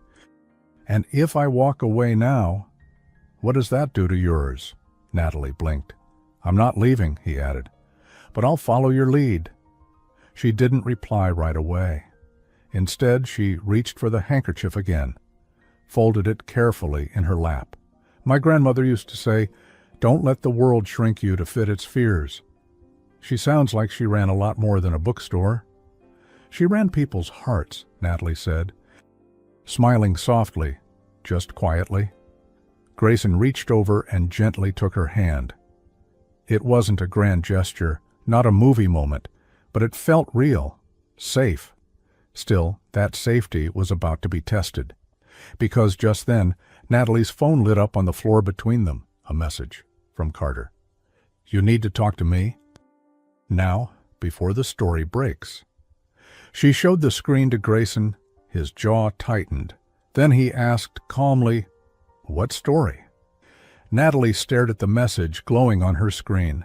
"And if I walk away now, what does that do to yours?" Natalie blinked. "I'm not leaving," he added. "But I'll follow your lead." She didn't reply right away. Instead, she reached for the handkerchief again, folded it carefully in her lap. "My grandmother used to say, 'Don't let the world shrink you to fit its fears.' She sounds like she ran a lot more than a bookstore." "She ran people's hearts," Natalie said. smiling softly, just quietly. Grayson reached over and gently took her hand. It wasn't a grand gesture, not a movie moment, but it felt real, safe. Still, that safety was about to be tested, because just then, Natalie's phone lit up on the floor between them, a message from Carter. "You need to talk to me now, before the story breaks." She showed the screen to Grayson. His jaw tightened. Then he asked calmly, "What story?" Natalie stared at the message glowing on her screen.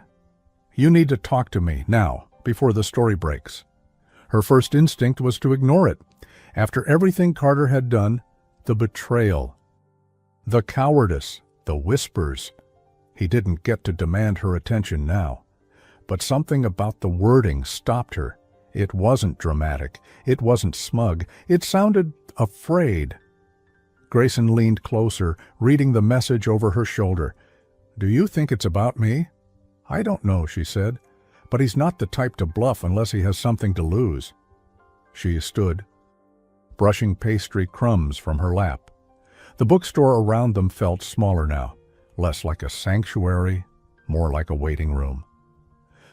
"You need to talk to me now, before the story breaks." Her first instinct was to ignore it. After everything Carter had done, the betrayal, the cowardice, the whispers, he didn't get to demand her attention now. But something about the wording stopped her. It wasn't dramatic. It wasn't smug. It sounded afraid. Grayson leaned closer, reading the message over her shoulder. "Do you think it's about me?" "I don't know," she said. "But he's not the type to bluff unless he has something to lose." She stood, brushing pastry crumbs from her lap. The bookstore around them felt smaller now, less like a sanctuary, more like a waiting room.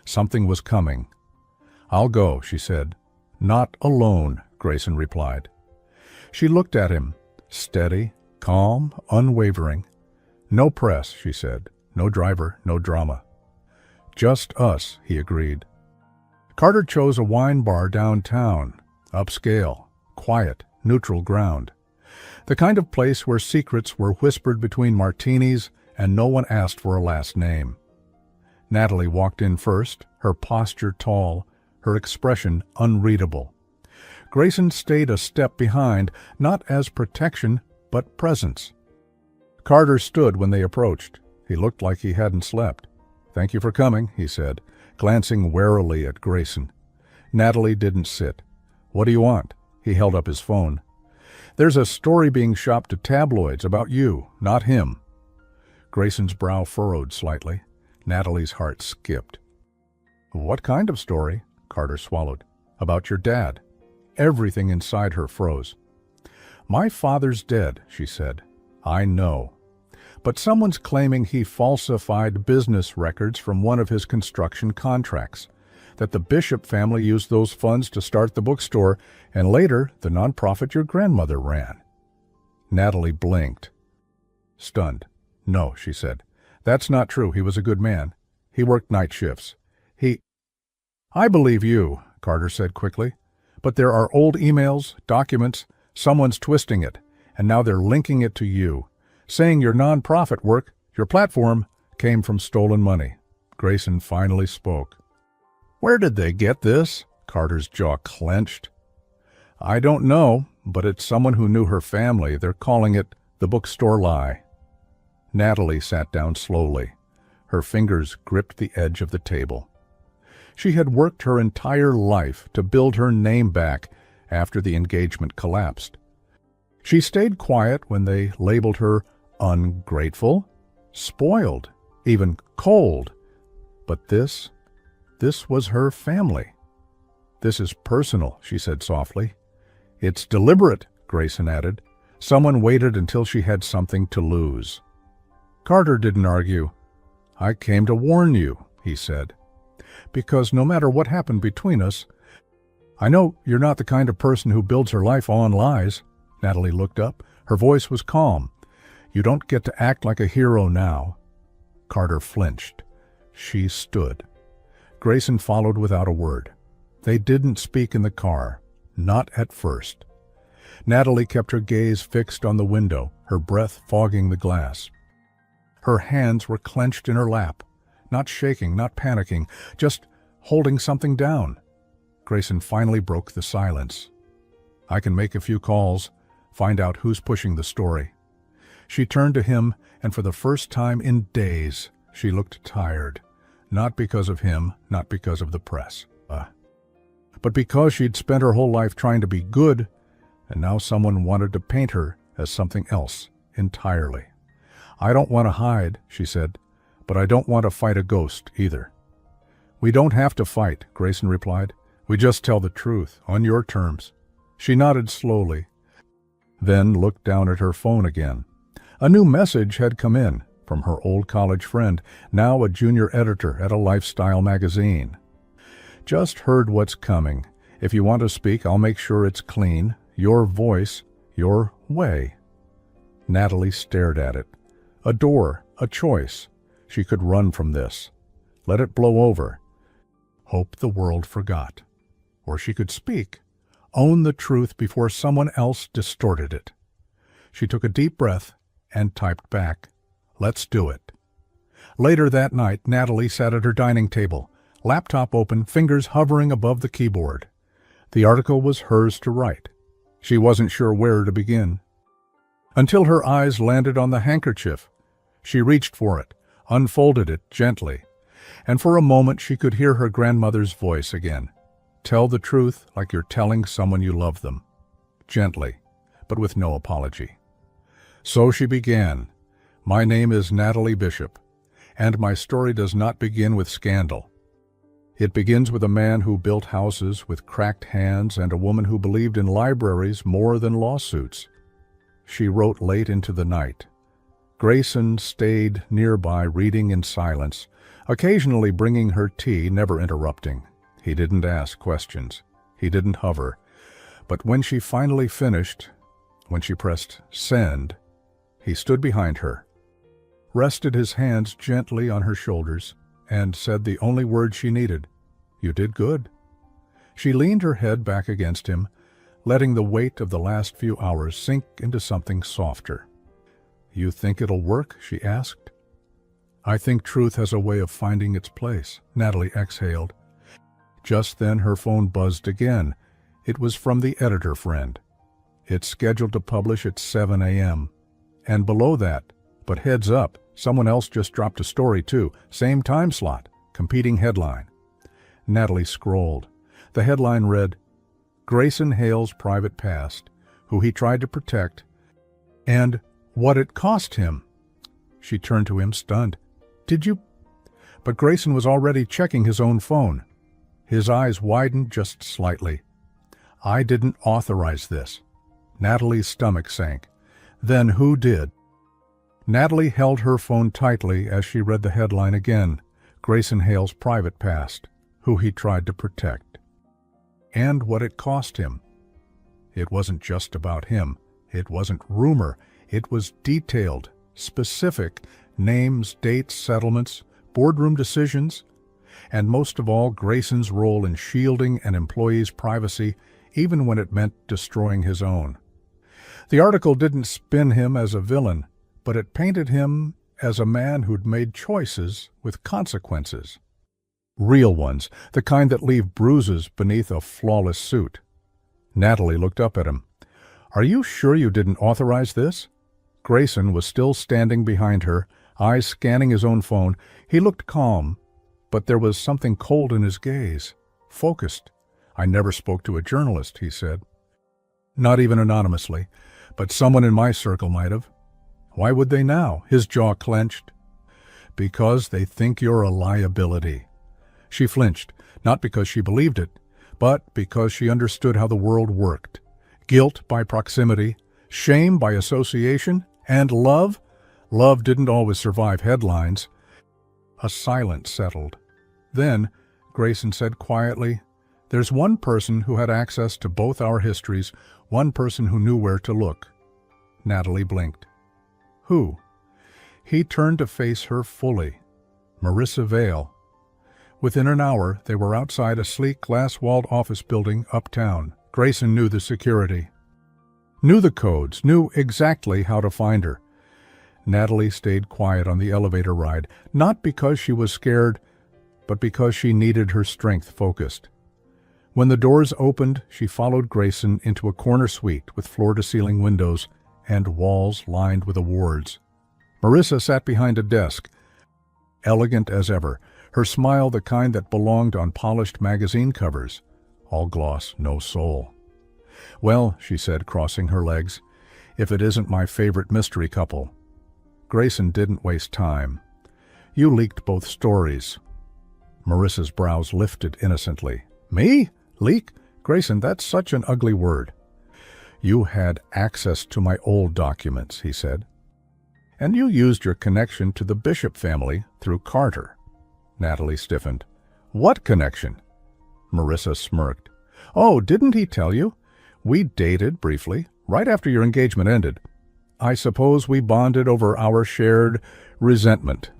Something was coming. "I'll go," she said. "Not alone," Grayson replied. She looked at him, steady, calm, unwavering. "No press," she said. "No driver, no drama." "Just us," he agreed. Carter chose a wine bar downtown, upscale, quiet, neutral ground. The kind of place where secrets were whispered between martinis and no one asked for a last name. Natalie walked in first, her posture tall, her expression unreadable. Grayson stayed a step behind, not as protection, but presence. Carter stood when they approached. He looked like he hadn't slept. "Thank you for coming," he said, glancing warily at Grayson. Natalie didn't sit. "What do you want?" He held up his phone. "There's a story being shopped to tabloids about you, not him." Grayson's brow furrowed slightly. Natalie's heart skipped. "What kind of story?" Carter swallowed. "About your dad." Everything inside her froze. "My father's dead," she said. "I know. But someone's claiming he falsified business records from one of his construction contracts, that the Bishop family used those funds to start the bookstore and later the nonprofit your grandmother ran." Natalie blinked, stunned. "No," she said. "That's not true. He was a good man. He worked night shifts. I believe you," Carter said quickly. "But there are old emails, documents, someone's twisting it, and now they're linking it to you, saying your nonprofit work, your platform, came from stolen money." Grayson finally spoke. "Where did they get this?" Carter's jaw clenched. "I don't know, but it's someone who knew her family. They're calling it the bookstore lie." Natalie sat down slowly. Her fingers gripped the edge of the table. She had worked her entire life to build her name back after the engagement collapsed. She stayed quiet when they labeled her ungrateful, spoiled, even cold. But this was her family. "This is personal," she said softly. "It's deliberate," Grayson added. "Someone waited until she had something to lose." Carter didn't argue. "I came to warn you," he said. "Because no matter what happened between us, I know you're not the kind of person who builds her life on lies." Natalie looked up. Her voice was calm. "You don't get to act like a hero now." Carter flinched. She stood. Grayson followed without a word. They didn't speak in the car. Not at first. Natalie kept her gaze fixed on the window, her breath fogging the glass. Her hands were clenched in her lap. Not shaking, not panicking, just holding something down. Grayson finally broke the silence. "I can make a few calls, find out who's pushing the story." She turned to him, and for the first time in days, she looked tired. Not because of him, not because of the press, but because she'd spent her whole life trying to be good, and now someone wanted to paint her as something else entirely. "I don't want to hide," she said. "But I don't want to fight a ghost, either." "We don't have to fight," Grayson replied. "We just tell the truth, on your terms." She nodded slowly. then looked down at her phone again. A new message had come in from her old college friend, now a junior editor at a lifestyle magazine. Just heard what's coming. If you want to speak, I'll make sure it's clean. Your voice, your way. Natalie stared at it. A door, a choice. She could run from this. Let it blow over. Hope the world forgot. Or she could speak. Own the truth before someone else distorted it. She took a deep breath and typed back, "Let's do it." Later that night, Natalie sat at her dining table, laptop open, fingers hovering above the keyboard. The article was hers to write. She wasn't sure where to begin. Until her eyes landed on the handkerchief. She reached for it, unfolded it gently, and for a moment she could hear her grandmother's voice again. Tell the truth like you're telling someone you love them. Gently, but with no apology. So she began. My name is Natalie Bishop, and my story does not begin with scandal. It begins with a man who built houses with cracked hands and a woman who believed in libraries more than lawsuits. She wrote late into the night. Grayson stayed nearby reading in silence, occasionally bringing her tea, never interrupting. He didn't ask questions. He didn't hover. But when she finally finished, when she pressed send, he stood behind her, rested his hands gently on her shoulders, and said the only word she needed, "You did good." She leaned her head back against him, letting the weight of the last few hours sink into something softer. "You think it'll work?" she asked. "I think truth has a way of finding its place," Natalie exhaled. Just then her phone buzzed again. It was from the editor friend. It's scheduled to publish at 7 a.m. And below that, but heads up, someone else just dropped a story too. Same time slot, competing headline. Natalie scrolled. The headline read, Grayson Hale's private past, who he tried to protect, and what it cost him. She turned to him, stunned. "Did you—" But Grayson was already checking his own phone. His eyes widened just slightly. "I didn't authorize this." Natalie's stomach sank. "Then who did?" Natalie held her phone tightly as she read the headline again, Grayson Hale's private past, who he tried to protect. And what it cost him. It wasn't just about him. It wasn't rumor. It was detailed, specific, names, dates, settlements, boardroom decisions, and most of all, Grayson's role in shielding an employee's privacy, even when it meant destroying his own. The article didn't spin him as a villain, but it painted him as a man who'd made choices with consequences. Real ones, the kind that leave bruises beneath a flawless suit. Natalie looked up at him. "Are you sure you didn't authorize this?" Grayson was still standing behind her, eyes scanning his own phone. He looked calm, but there was something cold in his gaze, focused. "I never spoke to a journalist," he said. "Not even anonymously, but someone in my circle might have." "Why would they now?" His jaw clenched. "Because they think you're a liability." She flinched, not because she believed it, but because she understood how the world worked. Guilt by proximity, shame by association, and love. Love didn't always survive headlines. A silence settled. Then, Grayson said quietly, "There's one person who had access to both our histories, one person who knew where to look." Natalie blinked. "Who?" He turned to face her fully. Marissa Vale. Within an hour, they were outside a sleek glass-walled office building uptown. Grayson knew the security, knew the codes, knew exactly how to find her. Natalie stayed quiet on the elevator ride, not because she was scared, but because she needed her strength focused. When the doors opened, she followed Grayson into a corner suite with floor-to-ceiling windows and walls lined with awards. Marissa sat behind a desk, elegant as ever, her smile the kind that belonged on polished magazine covers. All gloss, no soul. "Well," she said, crossing her legs, "if it isn't my favorite mystery couple." Grayson didn't waste time. "You leaked both stories." Marissa's brows lifted innocently. "Me? Leak? Grayson, that's such an ugly word." You had access to my old documents, he said. And you used your connection to the Bishop family through Carter. Natalie stiffened. What connection? Marissa smirked. Oh, didn't he tell you? We dated briefly, right after your engagement ended. I suppose we bonded over our shared resentment.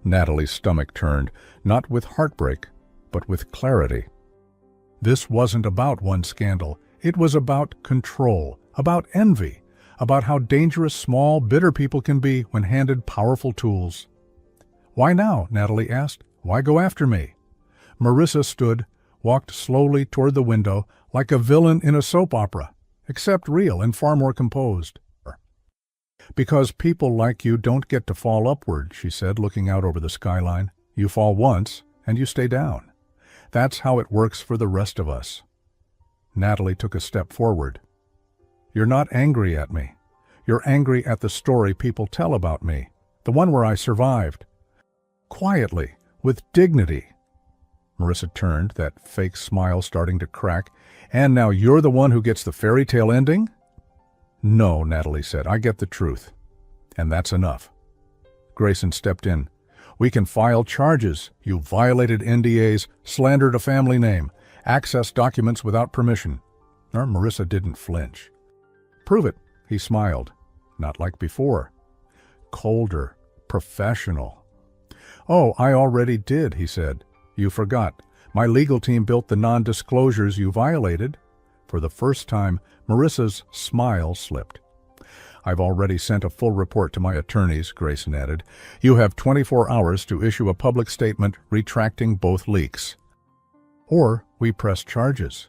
Natalie's stomach turned, not with heartbreak, but with clarity. This wasn't about one scandal. It was about control, about envy, about how dangerous small, bitter people can be when handed powerful tools. Why now? Natalie asked. Why go after me? Marissa stood, walked slowly toward the window, like a villain in a soap opera, except real and far more composed. Because people like you don't get to fall upward, she said, looking out over the skyline. You fall once, and you stay down. That's how it works for the rest of us. Natalie took a step forward. You're not angry at me. You're angry at the story people tell about me, the one where I survived. Quietly, with dignity. Marissa turned, that fake smile starting to crack. And now you're the one who gets the fairy tale ending? No, Natalie said. I get the truth. And that's enough. Grayson stepped in. We can file charges. You violated NDAs, slandered a family name, accessed documents without permission. Marissa didn't flinch. Prove it, he smiled. Not like before. Colder, professional. Oh, I already did, he said. You forgot. My legal team built the non-disclosures you violated. For the first time, Marissa's smile slipped. I've already sent a full report to my attorneys, Grayson added. You have 24 hours to issue a public statement retracting both leaks. Or we press charges.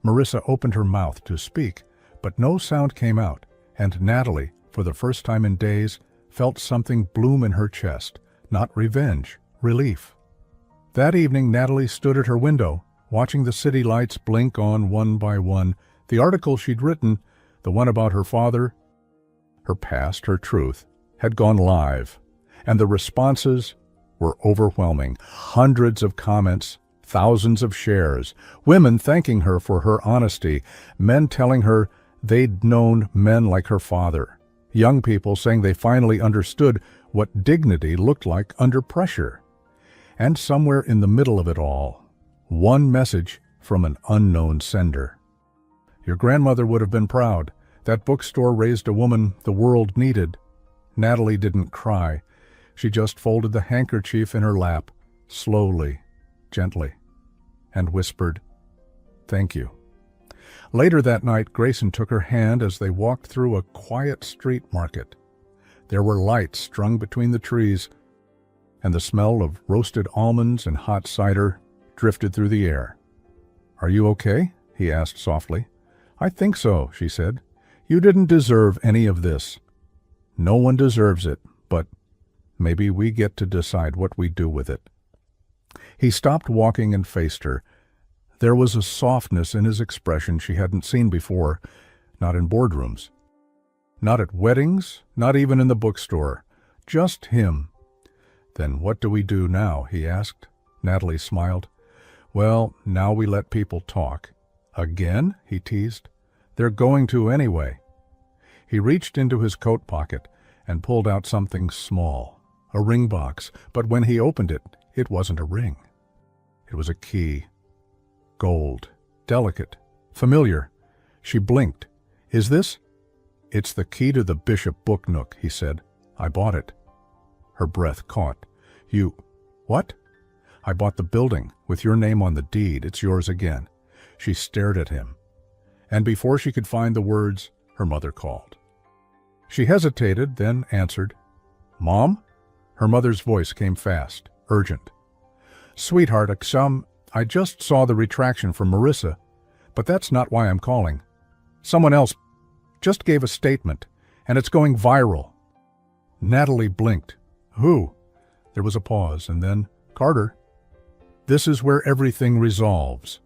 Marissa opened her mouth to speak, but no sound came out, and Natalie, for the first time in days, felt something bloom in her chest, not revenge, relief. That evening, Natalie stood at her window, watching the city lights blink on one by one. The article she'd written, the one about her father, her past, her truth, had gone live, and the responses were overwhelming. Hundreds of comments, thousands of shares, women thanking her for her honesty, men telling her they'd known men like her father, young people saying they finally understood what dignity looked like under pressure. And somewhere in the middle of it all, one message from an unknown sender. Your grandmother would have been proud. That bookstore raised a woman the world needed. Natalie didn't cry. She just folded the handkerchief in her lap, slowly, gently, and whispered, "Thank you." Later that night, Grayson took her hand as they walked through a quiet street market. There were lights strung between the trees, and the smell of roasted almonds and hot cider drifted through the air. "Are you okay?" he asked softly. "I think so," she said. "You didn't deserve any of this. No one deserves it, but maybe we get to decide what we do with it." He stopped walking and faced her. There was a softness in his expression she hadn't seen before, not in boardrooms, not at weddings, not even in the bookstore. Just him. "Then what do we do now?" he asked. Natalie smiled. "Well, now we let people talk." "Again?" he teased. "They're going to anyway." He reached into his coat pocket and pulled out something small, a ring box, but when he opened it, it wasn't a ring. It was a key. Gold, delicate, familiar. She blinked. "Is this?" "It's the key to the Bishop book nook," he said. "I bought it." Her breath caught. "You... what?" "I bought the building, with your name on the deed. It's yours again." She stared at him. And before she could find the words, her mother called. She hesitated, then answered. "Mom?" Her mother's voice came fast, urgent. "Sweetheart, I just saw the retraction from Marissa, but that's not why I'm calling. Someone else just gave a statement, and it's going viral." Natalie blinked. "Who?" There was a pause, and then, "Carter." This is where everything resolves.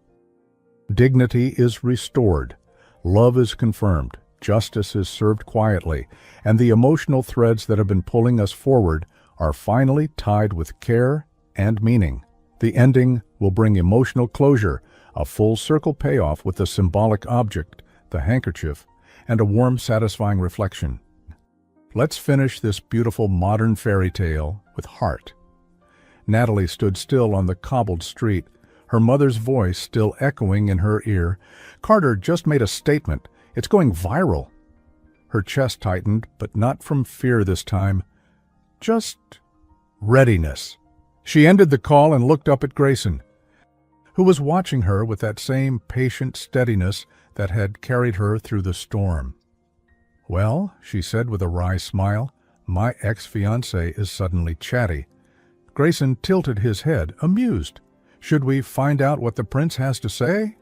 Dignity is restored, love is confirmed, justice is served quietly, and the emotional threads that have been pulling us forward are finally tied with care and meaning. The ending will bring emotional closure, a full circle payoff with the symbolic object the handkerchief, and a warm, satisfying reflection. Let's finish this beautiful modern fairy tale with heart. Natalie stood still on the cobbled street, her mother's voice still echoing in her ear. Carter just made a statement. It's going viral. Her chest tightened, but not from fear this time. Just readiness. She ended the call and looked up at Grayson, who was watching her with that same patient steadiness that had carried her through the storm. "Well," she said with a wry smile, "my ex-fiancé is suddenly chatty." Grayson tilted his head, amused. "Should we find out what the prince has to say?"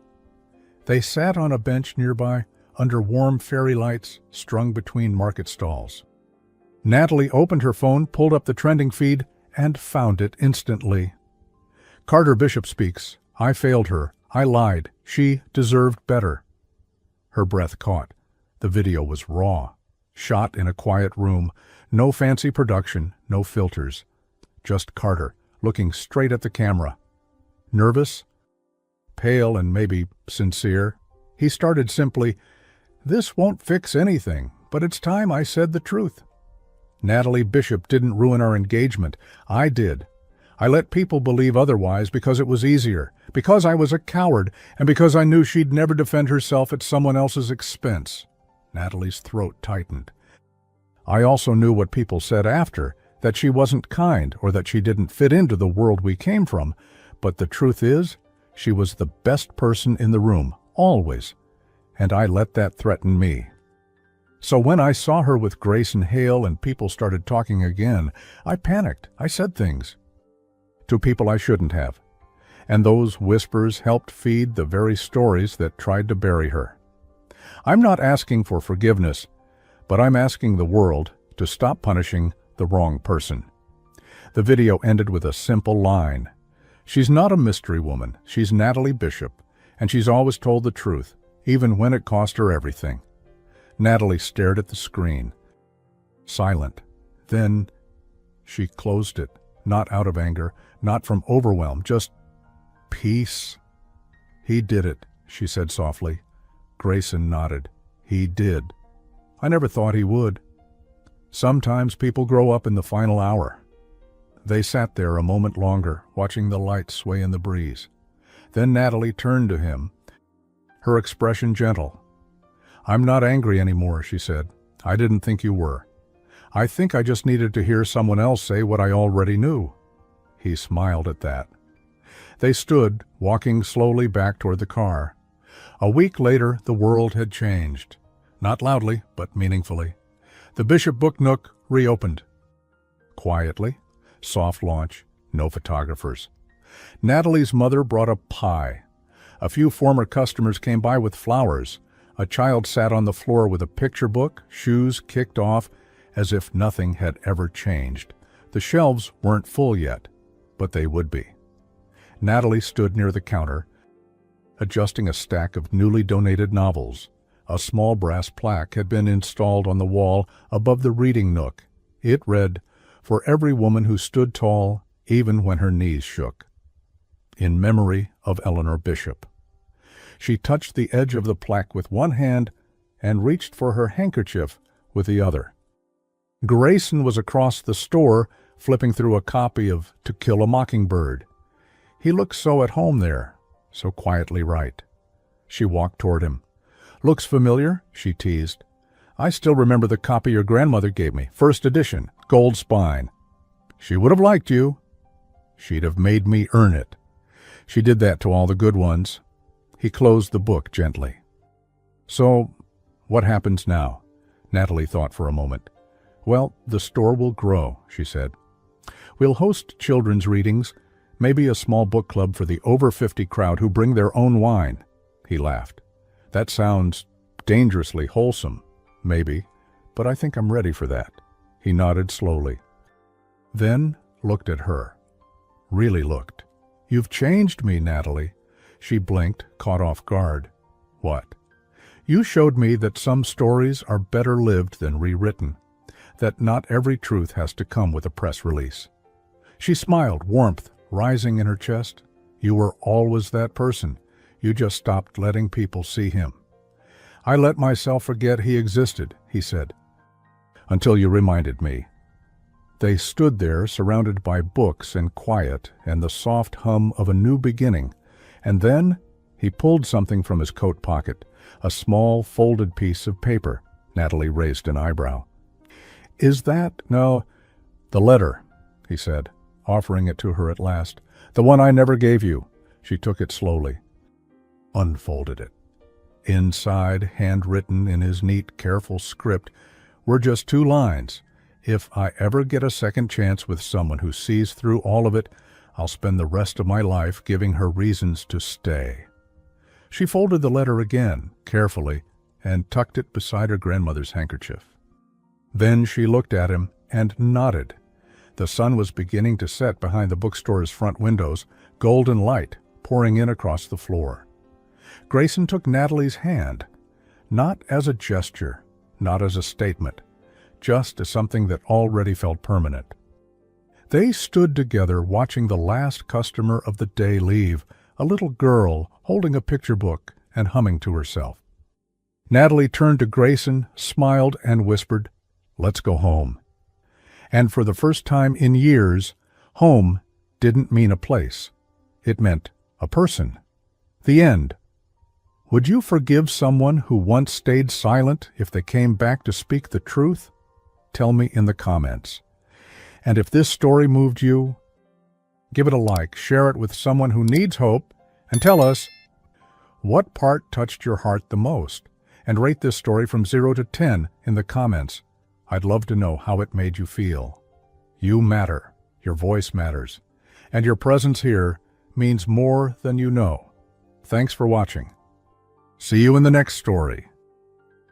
They sat on a bench nearby, under warm fairy lights strung between market stalls. Natalie opened her phone, pulled up the trending feed, and found it instantly. "Carter Bishop speaks. I failed her. I lied. She deserved better." Her breath caught. The video was raw, shot in a quiet room, no fancy production, no filters. Just Carter, looking straight at the camera. Nervous, pale, and maybe sincere, he started simply, "This won't fix anything, but it's time I said the truth. Natalie Bishop didn't ruin our engagement. I did. I let people believe otherwise because it was easier, because I was a coward, and because I knew she'd never defend herself at someone else's expense." Natalie's throat tightened. "I also knew what people said after, that she wasn't kind or that she didn't fit into the world we came from. But the truth is, she was the best person in the room, always. And I let that threaten me. So when I saw her with Grayson Hale and people started talking again, I panicked. I said things to people I shouldn't have. And those whispers helped feed the very stories that tried to bury her. I'm not asking for forgiveness, but I'm asking the world to stop punishing the wrong person." The video ended with a simple line. "She's not a mystery woman. She's Natalie Bishop, and she's always told the truth, even when it cost her everything." Natalie stared at the screen, silent. Then she closed it, not out of anger, not from overwhelm, just peace. "He did it," she said softly. Grayson nodded. "He did. I never thought he would." Sometimes people grow up in the final hour. They sat there a moment longer, watching the lights sway in the breeze. Then Natalie turned to him, her expression gentle. "I'm not angry anymore," she said. "I didn't think you were. I think I just needed to hear someone else say what I already knew." He smiled at that. They stood, walking slowly back toward the car. A week later, the world had changed. Not loudly, but meaningfully. The Bishop Book Nook reopened. Quietly, soft launch, no photographers. Natalie's mother brought a pie. A few former customers came by with flowers. A child sat on the floor with a picture book, shoes kicked off, as if nothing had ever changed. The shelves weren't full yet, but they would be. Natalie stood near the counter, adjusting a stack of newly donated novels. A small brass plaque had been installed on the wall above the reading nook. It read, "For every woman who stood tall, even when her knees shook. In memory of Eleanor Bishop." She touched the edge of the plaque with one hand and reached for her handkerchief with the other. Grayson was across the store, flipping through a copy of To Kill a Mockingbird. He looked so at home there, so quietly right. She walked toward him. "Looks familiar," she teased. "I still remember the copy your grandmother gave me, first edition, gold spine. She would have liked you. She'd have made me earn it. She did that to all the good ones." He closed the book gently. "So, what happens now?" Natalie thought for a moment. "Well, the store will grow," she said. "We'll host children's readings, maybe a small book club for the over 50 crowd who bring their own wine." He laughed. "That sounds dangerously wholesome, maybe, but I think I'm ready for that." He nodded slowly. Then looked at her. Really looked. "You've changed me, Natalie." She blinked, caught off guard. "What?" "You showed me that some stories are better lived than rewritten, that not every truth has to come with a press release." She smiled, warmth rising in her chest. "You were always that person. You just stopped letting people see him." I let myself forget he existed, he said, until you reminded me. They stood there, surrounded by books and quiet and the soft hum of a new beginning, and then he pulled something from his coat pocket, a small folded piece of paper. Natalie raised an eyebrow. Is that— No, the letter, he said, offering it to her at last. The one I never gave you. She took it slowly, unfolded it. Inside, handwritten in his neat, careful script, were just 2 lines. If I ever get a second chance with someone who sees through all of it, I'll spend the rest of my life giving her reasons to stay. She folded the letter again, carefully, and tucked it beside her grandmother's handkerchief. Then she looked at him and nodded. The sun was beginning to set behind the bookstore's front windows, golden light pouring in across the floor. Grayson took Natalie's hand, not as a gesture, not as a statement, just as something that already felt permanent. They stood together watching the last customer of the day leave, a little girl holding a picture book and humming to herself. Natalie turned to Grayson, smiled, and whispered, "Let's go home." And for the first time in years, home didn't mean a place. It meant a person. The end. Would you forgive someone who once stayed silent if they came back to speak the truth? Tell me in the comments. And if this story moved you, give it a like, share it with someone who needs hope, and tell us what part touched your heart the most, and rate this story from 0 to 10 in the comments. I'd love to know how it made you feel. You matter, your voice matters, and your presence here means more than you know. Thanks for watching. See you in the next story.